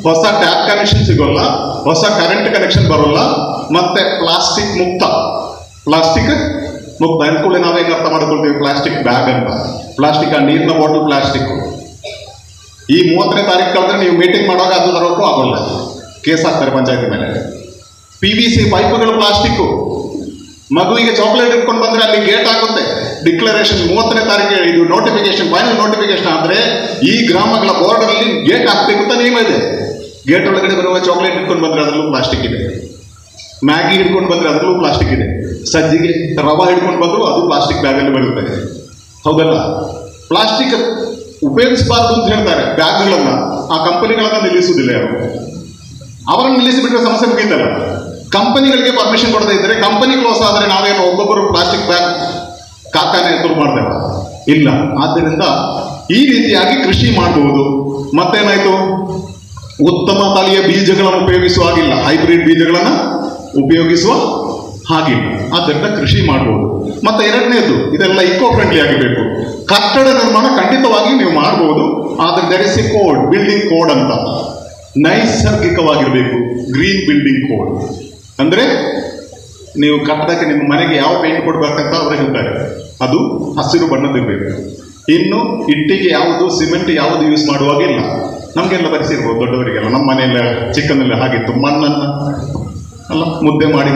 ಹೊಸ ಟ್ಯಾಪ್ ಕನೆಕ್ಷನ್ ಸಿಗೋಲ್ಲ, ಹೊಸ ಕರೆಂಟ್ ಕನೆಕ್ಷನ್ ಬರೋಲ್ಲ. ಮತ್ತೆ ಪ್ಲಾಸ್ಟಿಕ್ ಮುಕ್ತ ಅಂದ್ಕೊಳ್ಳಿ. ನಾವೇನು ಅರ್ಥ ಮಾಡ್ಕೊಳ್ತೀವಿ? ಪ್ಲಾಸ್ಟಿಕ್ ಬ್ಯಾಗ್ ಅಂತ. ಪ್ಲಾಸ್ಟಿಕ್, ಆ ನೀರಿನ ಬಾಟಲ್ ಪ್ಲಾಸ್ಟಿಕ್. ಈ 30ನೇ ತಾರೀಕು ಕಳೆದ್ರೆ ನೀವು ಮೀಟಿಂಗ್ ಮಾಡುವಾಗ ಅದು ತರೋಕ್ಕೂ ಆಗೋಲ್ಲ, ಕೇಸ್ ಹಾಕ್ತಾರೆ ಪಂಚಾಯತಿ ಮೇಲೆ. PVC ಪೈಪುಗಳು ಪ್ಲಾಸ್ಟಿಕ್ಕು. ಮಗುವಿಗೆ ಚಾಕ್ಲೇಟ್ ಇಟ್ಕೊಂಡು ಬಂದ್ರೆ ಅಲ್ಲಿ ಗೇಟ್ ಆಗುತ್ತೆ. ಡಿಕ್ಲರೇಷನ್ 30ನೇ ತಾರೀಕಿಗೆ ಇದು ನೋಟಿಫಿಕೇಶನ್, ಫೈನಲ್ ನೋಟಿಫಿಕೇಶನ್ ಆದರೆ ಈ ಗ್ರಾಮಗಳ ಬಾರ್ಡರಲ್ಲಿ ಗೇಟ್ ಹಾಕಬೇಕು ಅಂತ ನಿಯಮ ಇದೆ. ಗೇಟ್ ಒಳಗಡೆ ಬರುವ ಚಾಕ್ಲೇಟ್ ಇಟ್ಕೊಂಡು ಬಂದರೆ ಅದರಲ್ಲೂ ಪ್ಲಾಸ್ಟಿಕ್ ಇದೆ. ಮ್ಯಾಗಿ ಹಿಡ್ಕೊಂಡು ಬಂದರೆ ಅದರಲ್ಲೂ ಪ್ಲಾಸ್ಟಿಕ್ ಇದೆ. ಸಜ್ಜಿಗೆ ರವಾ ಹಿಡ್ಕೊಂಡು ಬಂದರೂ ಅದು ಪ್ಲಾಸ್ಟಿಕ್ ಬ್ಯಾಗಲ್ಲಿ ಬರುತ್ತೆ, ಹೌದಲ್ಲ? ಪ್ಲಾಸ್ಟಿಕ್ ಉಪಯೋಗಿಸಬಾರ್ದು ಅಂತ ಹೇಳ್ತಾರೆ ಬ್ಯಾಗ್ಗಳನ್ನು. ಆ ಕಂಪನಿಗಳನ್ನು ನಿಲ್ಲಿಸುವುದಿಲ್ಲ ಯಾರು. ಅವರನ್ನು ನಿಲ್ಲಿಸಿಬಿಟ್ರೆ ಸಮಸ್ಯೆ ಮುಗೀತಲ್ಲ. ಕಂಪನಿಗಳಿಗೆ ಪರ್ಮಿಷನ್ ಕೊಡದೇ ಇದ್ದರೆ, ಕಂಪನಿ ಕ್ಲೋಸ್ ಆದರೆ ನಾವೇನು ಒಬ್ಬೊಬ್ಬರು ಪ್ಲಾಸ್ಟಿಕ್ ಬ್ಯಾಗ್ ಕಾರ್ಖಾನೆ ಶುರು ಮಾಡ್ತೇವೆ? ಇಲ್ಲ. ಆದ್ದರಿಂದ ಈ ರೀತಿಯಾಗಿ ಕೃಷಿ ಮಾಡಬಹುದು. ಮತ್ತೇನಾಯ್ತು? ಉತ್ತಮ ತಳಿಯ ಬೀಜಗಳನ್ನು ಉಪಯೋಗಿಸುವ ಹಾಗಿಲ್ಲ, ಹೈಬ್ರಿಡ್ ಬೀಜಗಳನ್ನು ಉಪಯೋಗಿಸುವ ಹಾಗಿಲ್ಲ. ಆದ್ದರಿಂದ ಕೃಷಿ ಮಾಡಬಹುದು. ಮತ್ತೆ ಎರಡನೇದು, ಇದೆಲ್ಲ ಇಕೋ ಫ್ರೆಂಡ್ಲಿ ಆಗಬೇಕು. ಕಟ್ಟಡ ನಿರ್ಮಾಣ ಖಂಡಿತವಾಗಿ ನೀವು ಮಾಡ್ಬೋದು, ಆದರೆ there is a code, building code ಅಂತ, ನೈಸರ್ಗಿಕವಾಗಿರಬೇಕು. ಗ್ರೀನ್ ಬಿಲ್ಡಿಂಗ್ ಕೋಡ್ ಅಂದ್ರೆ ನೀವು ಕಟ್ಟಡಕ್ಕೆ ನಿಮ್ಮ ಮನೆಗೆ ಯಾವ ಪೇಂಟ್ ಕೊಡ್ಬೇಕಂತ ಅವರು ಹೇಳ್ತಾರೆ, ಅದು ಹಸಿರು ಬಣ್ಣದಿರಬೇಕು. ಇನ್ನು ಇಟ್ಟಿಗೆ ಯಾವುದು, ಸಿಮೆಂಟ್ ಯಾವುದು ಯೂಸ್ ಮಾಡುವಾಗಿಲ್ಲ. ನಮಗೆಲ್ಲ ಬರೆಸಿರ್ಬೋದು ದೊಡ್ಡವರಿಗೆಲ್ಲ, ನಮ್ಮ ಮನೆಯಲ್ಲ ಚಿಕ್ಕನಲ್ಲಿ ಹಾಗಿತ್ತು, ಮಣ್ಣನ್ನು ಅಲ್ಲ ಮುದ್ದೆ ಮಾಡಿ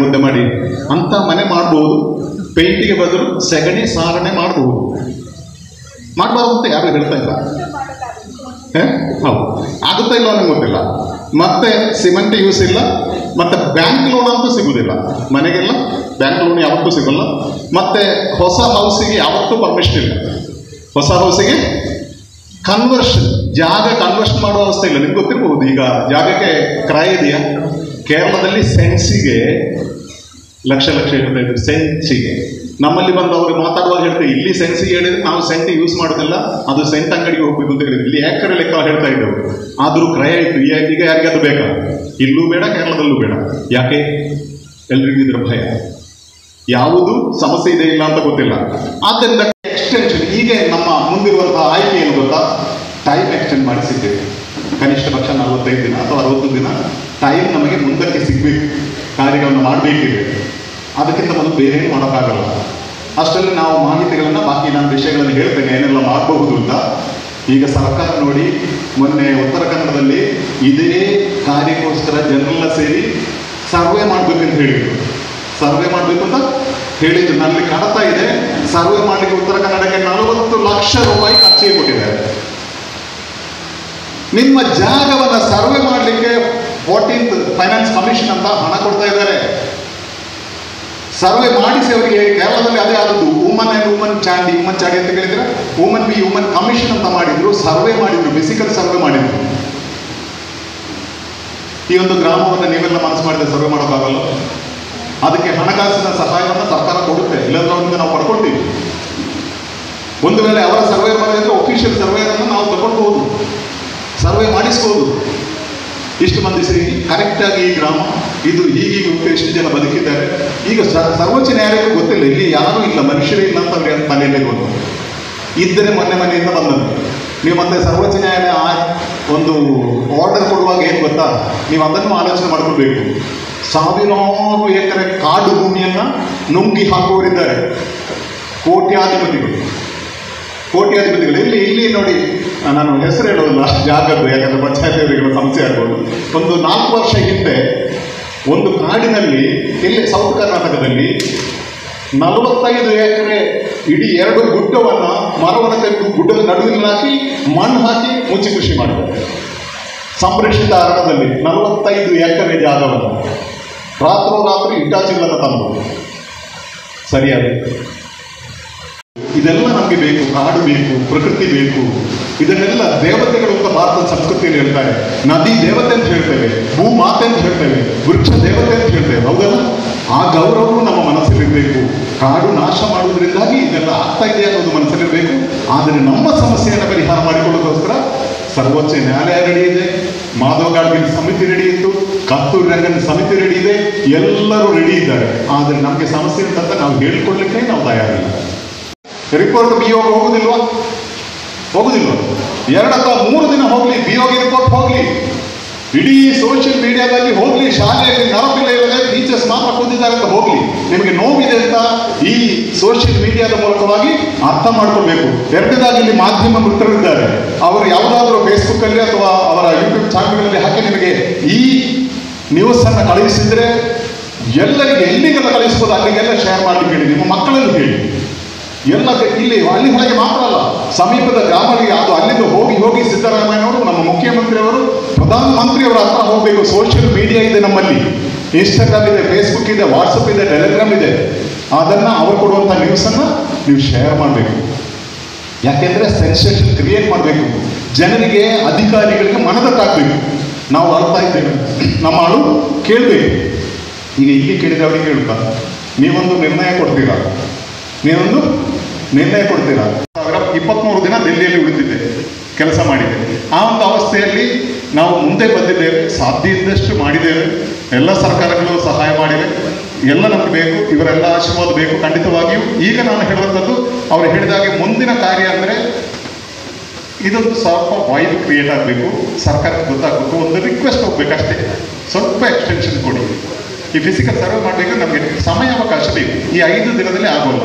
ಅಂತ ಮನೆ ಮಾಡ್ಬೋದು. ಪೇಂಟಿಗೆ ಬದಲು ಸೆಗಣಿ ಸಾರಣೆ ಮಾಡ್ಬೋದು. ಮಾಡಬಾರ್ದು ಅಂತ ಯಾರು ಹೇಳ್ತಾ ಇಲ್ಲ. ಹೌದು, ಆಗುತ್ತಾ ಇಲ್ಲ ನನಗೆ ಗೊತ್ತಿಲ್ಲ. ಮತ್ತೆ ಸಿಮೆಂಟ್ ಯೂಸ್ ಇಲ್ಲ, ಮತ್ತೆ ಬ್ಯಾಂಕ್ ಲೋನ್ ಅಂತೂ ಸಿಗುವುದಿಲ್ಲ ಮನೆಗೆಲ್ಲ, ಬ್ಯಾಂಕ್ ಲೋನ್ ಯಾವತ್ತೂ ಸಿಗಲ್ಲ. ಮತ್ತೆ ಹೊಸ ಹೌಸಿಗೆ ಯಾವತ್ತೂ ಪರ್ಮಿಷನ್ ಇಲ್ಲ. ಹೊಸ ಹೌಸಿಗೆ ಜಾಗ ಕನ್ವರ್ಷನ್ ಮಾಡುವ ಅವಸ್ಥೆ ಇಲ್ಲ. ನಿಮ್ಗೆ ಗೊತ್ತಿರ್ಬೋದು, ಈಗ ಜಾಗಕ್ಕೆ ಕ್ರಯ ಇದೆಯಾ? ಕೇರಳದಲ್ಲಿ ಸೆನ್ಸಿಗೆ ಲಕ್ಷ ಹೇಳ್ತಾ ಇದ್ರು, ಸೆನ್ಸಿಗೆ. ನಮ್ಮಲ್ಲಿ ಬಂದು ಅವರು ಮಾತಾಡುವಾಗ ಹೇಳ್ತಾರೆ, ಇಲ್ಲಿ ಸೆನ್ಸಿಗೆ ಹೇಳಿದ್ರೆ ನಾವು ಸೆಂಟ್ ಯೂಸ್ ಮಾಡೋದಿಲ್ಲ, ಅದು ಸೆಂಟ್ ಅಂಗಡಿಗೆ ಹೋಗ್ಬೇಕು ಅಂತ ಹೇಳಿದ್ರು. ಇಲ್ಲಿ ಏಕರೆ ಲೆಕ್ಕ ಹೇಳ್ತಾ ಇದ್ದವು, ಆದರೂ ಕ್ರಯ ಇತ್ತು. ಈಗ ಯಾರಿಗೆ ಅದು ಬೇಕಾ? ಇಲ್ಲೂ ಬೇಡ, ಕೇರಳದಲ್ಲೂ ಬೇಡ. ಯಾಕೆ? ಎಲ್ರಿಗೂ ಇದ್ರ ಭಯ, ಯಾವುದು ಸಮಸ್ಯೆ ಇದೆ ಇಲ್ಲ ಅಂತ ಗೊತ್ತಿಲ್ಲ. ಆದ್ದರಿಂದ ಎಕ್ಸ್ಟೆನ್ಷನ್, ಹೀಗೆ ನಮ್ಮ ಮುಂದಿರುವಂತಹ ಆಯ್ಕೆ ಏನು ಗೊತ್ತಾ? ಟೈಮ್ ಎಕ್ಸ್ಟೆಂಡ್ ಮಾಡಿಸಿದ್ದೇವೆ. ಕನಿಷ್ಠ ಪಕ್ಷ 45 ದಿನ ಅಥವಾ 60 ದಿನ ಟೈಮ್ ನಮಗೆ ಮುಂದಕ್ಕೆ ಸಿಗಬೇಕು, ಕಾರ್ಯಗಳನ್ನು ಮಾಡಬೇಕಿದೆ. ಅದಕ್ಕಿಂತ ಮೊದಲು ಬೇರೆ ಏನು ಮಾಡೋಕ್ಕಾಗಲ್ಲ. ಅಷ್ಟರಲ್ಲಿ ನಾವು ಮಾಹಿತಿಗಳನ್ನು, ಬಾಕಿ ನಾನು ವಿಷಯಗಳನ್ನು ಹೇಳ್ತೇನೆ ಏನೆಲ್ಲ ಮಾಡಬಹುದು ಅಂತ. ಈಗ ಸರ್ಕಾರ ನೋಡಿ, ಮೊನ್ನೆ ಉತ್ತರ ಕನ್ನಡದಲ್ಲಿ ಇದೇ ಕಾರ್ಯಕ್ಕೋಸ್ಕರ ಜನರೆಲ್ಲ ಸೇರಿ ಸರ್ವೆ ಮಾಡಬೇಕಂತ ಹೇಳಿದ್ರು. ಸರ್ವೆ ಮಾಡಬೇಕು ಅಂತ ಹೇಳಿದ್ರು. ನಲ್ಲಿ ಕಾಣ್ತಾ ಇದೆ, ಸರ್ವೆ ಮಾಡಲಿಕ್ಕೆ ಉತ್ತರ ಕನ್ನಡಕ್ಕೆ 40 ಲಕ್ಷ ರೂಪಾಯಿ ಖರ್ಚಿಗೆ ಕೊಟ್ಟಿದ್ದಾರೆ. ನಿಮ್ಮ ಜಾಗವನ್ನು ಸರ್ವೆ ಮಾಡಲಿಕ್ಕೆ 14th ಫೈನಾನ್ಸ್ ಕಮಿಷನ್ ಅಂತ ಹಣ ಕೊಡ್ತಾ ಇದ್ದಾರೆ. ಸರ್ವೆ ಮಾಡಿಸಿ ಅವರಿಗೆ. ಕೇರಳದಲ್ಲಿ ಅದೇ ಆದದ್ದು, ವುಮನ್ ಆ್ಯಂಡ್ ವುಮನ್ ಚಾಂಡಿ ಅಂತ ಹೇಳಿದ್ರೆ, ವುಮನ್ ಕಮಿಷನ್ ಅಂತ ಮಾಡಿದ್ರು. ಸರ್ವೆ ಮಾಡಿದ್ರು, ಫಿಸಿಕಲ್ ಸರ್ವೆ ಮಾಡಿದ್ರು. ಈ ಒಂದು ಗ್ರಾಮವನ್ನು ನೀವೆಲ್ಲ ಮನಸ್ಸು ಮಾಡಿದ್ರೆ ಸರ್ವೆ ಮಾಡೋಕ್ಕಾಗಲ್ಲ. ಅದಕ್ಕೆ ಹಣಕಾಸಿನ ಸಹಾಯವನ್ನು ಸರ್ಕಾರ ಕೊಡುತ್ತೆ, ಇಲ್ಲಾಂದ್ರೆ ಅವರಿಂದ ನಾವು ಪಡ್ಕೊಳ್ತೀವಿ. ಒಂದು ವೇಳೆ ಅವರ ಸರ್ವೆ ಮಾಡಿದ್ರೆ ಒಫಿಷಿಯಲ್ ಸರ್ವೇಯನ್ನು ನಾವು ತಗೊಳ್ಬಹುದು, ಸರ್ವೆ ಮಾಡಿಸ್ಬೋದು. ಇಷ್ಟು ಮಂದಿ ಸೇರಿ ಕರೆಕ್ಟಾಗಿ ಈ ಗ್ರಾಮ ಇದು ಹೀಗೆ ಎಷ್ಟು ಜನ ಬದುಕಿದ್ದಾರೆ. ಈಗ ಸರ್ವೋಚ್ಚ ನ್ಯಾಯಾಲಯಕ್ಕೆ ಗೊತ್ತಿಲ್ಲ, ಇಲ್ಲಿ ಯಾರೂ ಇಲ್ಲ, ಮನುಷ್ಯರೇ ಇಲ್ಲ ಅಂತ ಅವ್ರಿಗೆ ತಲೆಯಲ್ಲೇ ಗೊತ್ತು. ಇದ್ದರೆ ಮನೆಯಿಂದ ಬಂದದ್ದು. ನೀವು ಮತ್ತೆ ಸರ್ವೋಚ್ಚ ನ್ಯಾಯಾಲಯ ಒಂದು ಆರ್ಡರ್ ಕೊಡುವಾಗ ಏನು ಗೊತ್ತಾ, ನೀವು ಅದನ್ನು ಆಲೋಚನೆ ಮಾಡ್ಕೊಳ್ಬೇಕು. 1000 ಎಕರೆ ಕಾಡು ಭೂಮಿಯನ್ನು ನುಂಗಿ ಹಾಕುವವರಿದ್ದಾರೆ, ಕೋಟ್ಯಾಧಿಪತಿಗಳು. ಇಲ್ಲಿ ನೋಡಿ, ನಾನು ಹೆಸರು ಹೇಳೋದಿಲ್ಲ ಜಾಗದ್ದು, ಯಾಕಂದ್ರೆ ಪಂಚಾಯತಿಯವರಿಗೆ ಸಮಸ್ಯೆ ಆಗ್ಬೋದು. ಒಂದು 4 ವರ್ಷ ಹಿಂದೆ ಒಂದು ಕಾಡಿನಲ್ಲಿ, ಇಲ್ಲಿ ಸೌತ್ ಕರ್ನಾಟಕದಲ್ಲಿ 45 ಎಕರೆ ಇಡೀ 2 ಗುಡ್ಡವನ್ನು, ಮರವನ್ನು ತೆಗೆದು ಗುಡ್ಡದ ನಡುವಿನಲ್ಲಿ ಹಾಕಿ ಮಣ್ಣು ಹಾಕಿ ಮುಚ್ಚಿ ಕೃಷಿ ಮಾಡಿದ್ದಾರೆ. ಸಂರಕ್ಷಿತ ಅರಣ್ಯದಲ್ಲಿ 45 ಎಕರೆ ಜಾಗವನ್ನು ರಾತ್ರೋರಾತ್ರಿ ಇಟ್ಟಾಚಿಗಳನ್ನು ತಂದು ಸರಿಯಾದ. ಇದೆಲ್ಲ ನಮಗೆ ಬೇಕು, ಕಾಡು ಬೇಕು, ಪ್ರಕೃತಿ ಬೇಕು. ಇದನ್ನೆಲ್ಲ ದೇವತೆಗಳು ಅಂತ ಭಾರತದ ಸಂಸ್ಕೃತಿಯಲ್ಲಿ ಹೇಳ್ತಾರೆ. ನದಿ ದೇವತೆ ಅಂತ ಹೇಳ್ತೇವೆ, ಭೂಮಾತೆ ಅಂತ ಹೇಳ್ತೇವೆ, ವೃಕ್ಷ ದೇವತೆ ಅಂತ ಹೇಳ್ತೇವೆ. ಹೌದಲ್ಲ? ಆ ಗೌರವವು ನಮ್ಮ ಮನಸ್ಸಲ್ಲಿರಬೇಕು. ಕಾಡು ನಾಶ ಮಾಡುವುದರಿಂದಾಗಿ ಇದೆಲ್ಲ ಆಗ್ತಾ ಇದೆ ಅನ್ನೋದು ಮನಸ್ಸಲ್ಲಿರಬೇಕು. ಆದರೆ ನಮ್ಮ ಸಮಸ್ಯೆಯನ್ನು ಪರಿಹಾರ ಮಾಡಿಕೊಳ್ಳೋದಕ್ಕೋಸ್ಕರ ಸರ್ವೋಚ್ಚ ನ್ಯಾಯಾಲಯ ರೆಡಿ ಇದೆ, ಮಾಧವ್ ಗಾಡ್ಗಿಲ್ ಸಮಿತಿ ರೆಡಿ ಇತ್ತು, ಕಸ್ತೂರಿ ರಂಗನ್ ಸಮಿತಿ ರೆಡಿ ಇದೆ, ಎಲ್ಲರೂ ರೆಡಿ ಇದ್ದಾರೆ. ಆದರೆ ನಮಗೆ ಸಮಸ್ಯೆ ಅಂತ ನಾವು ಹೇಳಿಕೊಳ್ಳಲಿಕ್ಕೆ ನಾವು ತಯಾರಿಲ್ಲ. ರಿಪೋರ್ಟ್ ಬಿಯೋಗ ಹೋಗುದಿಲ್ವಾ? 2 ಅಥವಾ 3 ದಿನ ಹೋಗ್ಲಿ, ಬಿಯೋಗ ರಿಪೋರ್ಟ್ ಹೋಗ್ಲಿ, ಇಡೀ ಸೋಷಿಯಲ್ ಮೀಡಿಯಾದಲ್ಲಿ ಹೋಗ್ಲಿ, ಶಾಲೆಯಲ್ಲಿ ನರಪಿಲ್ಲ ಇಲ್ಲದೆ ಟೀಚರ್ಸ್ ಮಾತ್ರ ಕೂತಿದ್ದಾರೆ ಅಂತ ಹೋಗ್ಲಿ. ನಿಮಗೆ ನೋವಿದೆ ಅಂತ ಈ ಸೋಷಿಯಲ್ ಮೀಡಿಯಾದ ಮೂಲಕವಾಗಿ ಅರ್ಥ ಮಾಡ್ಕೊಳ್ಬೇಕು. 2ನೇದಾಗಿ ಇಲ್ಲಿ ಮಾಧ್ಯಮ ಮಿತ್ರರಿದ್ದಾರೆ, ಅವರು ಯಾವುದಾದ್ರೂ ಫೇಸ್ಬುಕ್ ಅಲ್ಲಿ ಅಥವಾ ಅವರ ಯೂಟ್ಯೂಬ್ ಚಾನಲ್ಗಳಲ್ಲಿ ಹಾಕಿ ನಿಮಗೆ ಈ ನ್ಯೂಸ್ ಅನ್ನು ಕಳುಹಿಸಿದ್ರೆ ಎಲ್ಲರಿಗೆ ಎಲ್ಲಿಗೆಲ್ಲ ಕಳಿಸ್ಬೋದು ಅಲ್ಲಿಗೆಲ್ಲ ಶೇರ್ ಮಾಡ್ಲಿಕ್ಕೆ ಹೇಳಿ, ನಿಮ್ಮ ಮಕ್ಕಳಲ್ಲಿ ಹೇಳಿ. ಎಲ್ಲ ಇಲ್ಲಿ ಅಲ್ಲಿ ಹೊರಗೆ ಮಾತ್ರ ಅಲ್ಲ, ಸಮೀಪದ ಗ್ರಾಮಗಳಿಗೆ, ಅದು ಅಲ್ಲಿಂದ ಹೋಗಿ ಸಿದ್ದರಾಮಯ್ಯನವರು, ನಮ್ಮ ಮುಖ್ಯಮಂತ್ರಿಯವರು, ಪ್ರಧಾನಮಂತ್ರಿಯವರ ಹತ್ರ ಹೋಗಬೇಕು. ಸೋಷಿಯಲ್ ಮೀಡಿಯಾ ಇದೆ ನಮ್ಮಲ್ಲಿ, ಇನ್ಸ್ಟಾಗ್ರಾಮ್ ಇದೆ, ಫೇಸ್ಬುಕ್ ಇದೆ, ವಾಟ್ಸಪ್ ಇದೆ, ಟೆಲಿಗ್ರಾಮ್ ಇದೆ. ಅದನ್ನು ಅವರು ಕೊಡುವಂಥ ನ್ಯೂಸನ್ನು ನೀವು ಶೇರ್ ಮಾಡಬೇಕು. ಯಾಕೆಂದರೆ ಸೆನ್ಸೇಷನ್ ಕ್ರಿಯೇಟ್ ಮಾಡಬೇಕು, ಜನರಿಗೆ, ಅಧಿಕಾರಿಗಳಿಗೆ ಮನದಟ್ಟಾಗಬೇಕು. ನಾವು ಅರ್ಥ ಇದ್ದೇವೆ, ನಮ್ಮ ಆಳು ಕೇಳಬೇಕು. ಈಗ ಇಲ್ಲಿ ಕೇಳಿದ್ರೆ ಅವರಿಗೆ ಕೇಳುತ್ತಾ, ನೀವೊಂದು ನಿರ್ಣಯ ಕೊಡ್ತೀರಾ. 23 ದಿನ ದೆಹಲಿಯಲ್ಲಿ ಉಳಿದಿದ್ದೆ, ಕೆಲಸ ಮಾಡಿದೆ. ಆ ಒಂದು ಅವಸ್ಥೆಯಲ್ಲಿ ನಾವು ಮುಂದೆ ಬಂದಿದ್ದೇವೆ, ಸಾಧ್ಯ ಇದ್ದಷ್ಟು ಮಾಡಿದ್ದೇವೆ. ಎಲ್ಲ ಸರ್ಕಾರಗಳು ಸಹಾಯ ಮಾಡಿವೆ. ಎಲ್ಲ ನಮ್ಗೆ ಬೇಕು, ಇವರೆಲ್ಲ ಆಶೀರ್ವಾದ ಬೇಕು ಖಂಡಿತವಾಗಿಯೂ. ಈಗ ನಾನು ಹೇಳುವಂಥದ್ದು ಅವರು ಹೇಳಿದಾಗೆ ಮುಂದಿನ ಕಾರ್ಯ ಅಂದರೆ ಇದೊಂದು ಸ್ವಲ್ಪ ವೈಬ್ ಕ್ರಿಯೇಟ್ ಆಗಬೇಕು, ಸರ್ಕಾರಕ್ಕೆ ಗೊತ್ತಾಗಬೇಕು, ಒಂದು ರಿಕ್ವೆಸ್ಟ್ ಹೋಗ್ಬೇಕಷ್ಟೇ, ಸ್ವಲ್ಪ ಎಕ್ಸ್ಟೆನ್ಷನ್ ಕೊಡಿ. ಈ ಫಿಸಿಕಲ್ ಸರ್ವೆ ಮಾಡಬೇಕು, ನಮಗೆ ಸಮಯಾವಕಾಶ ಬೇಕು, ಈ 5 ದಿನದಲ್ಲಿ ಆಗೋಲ್ಲ.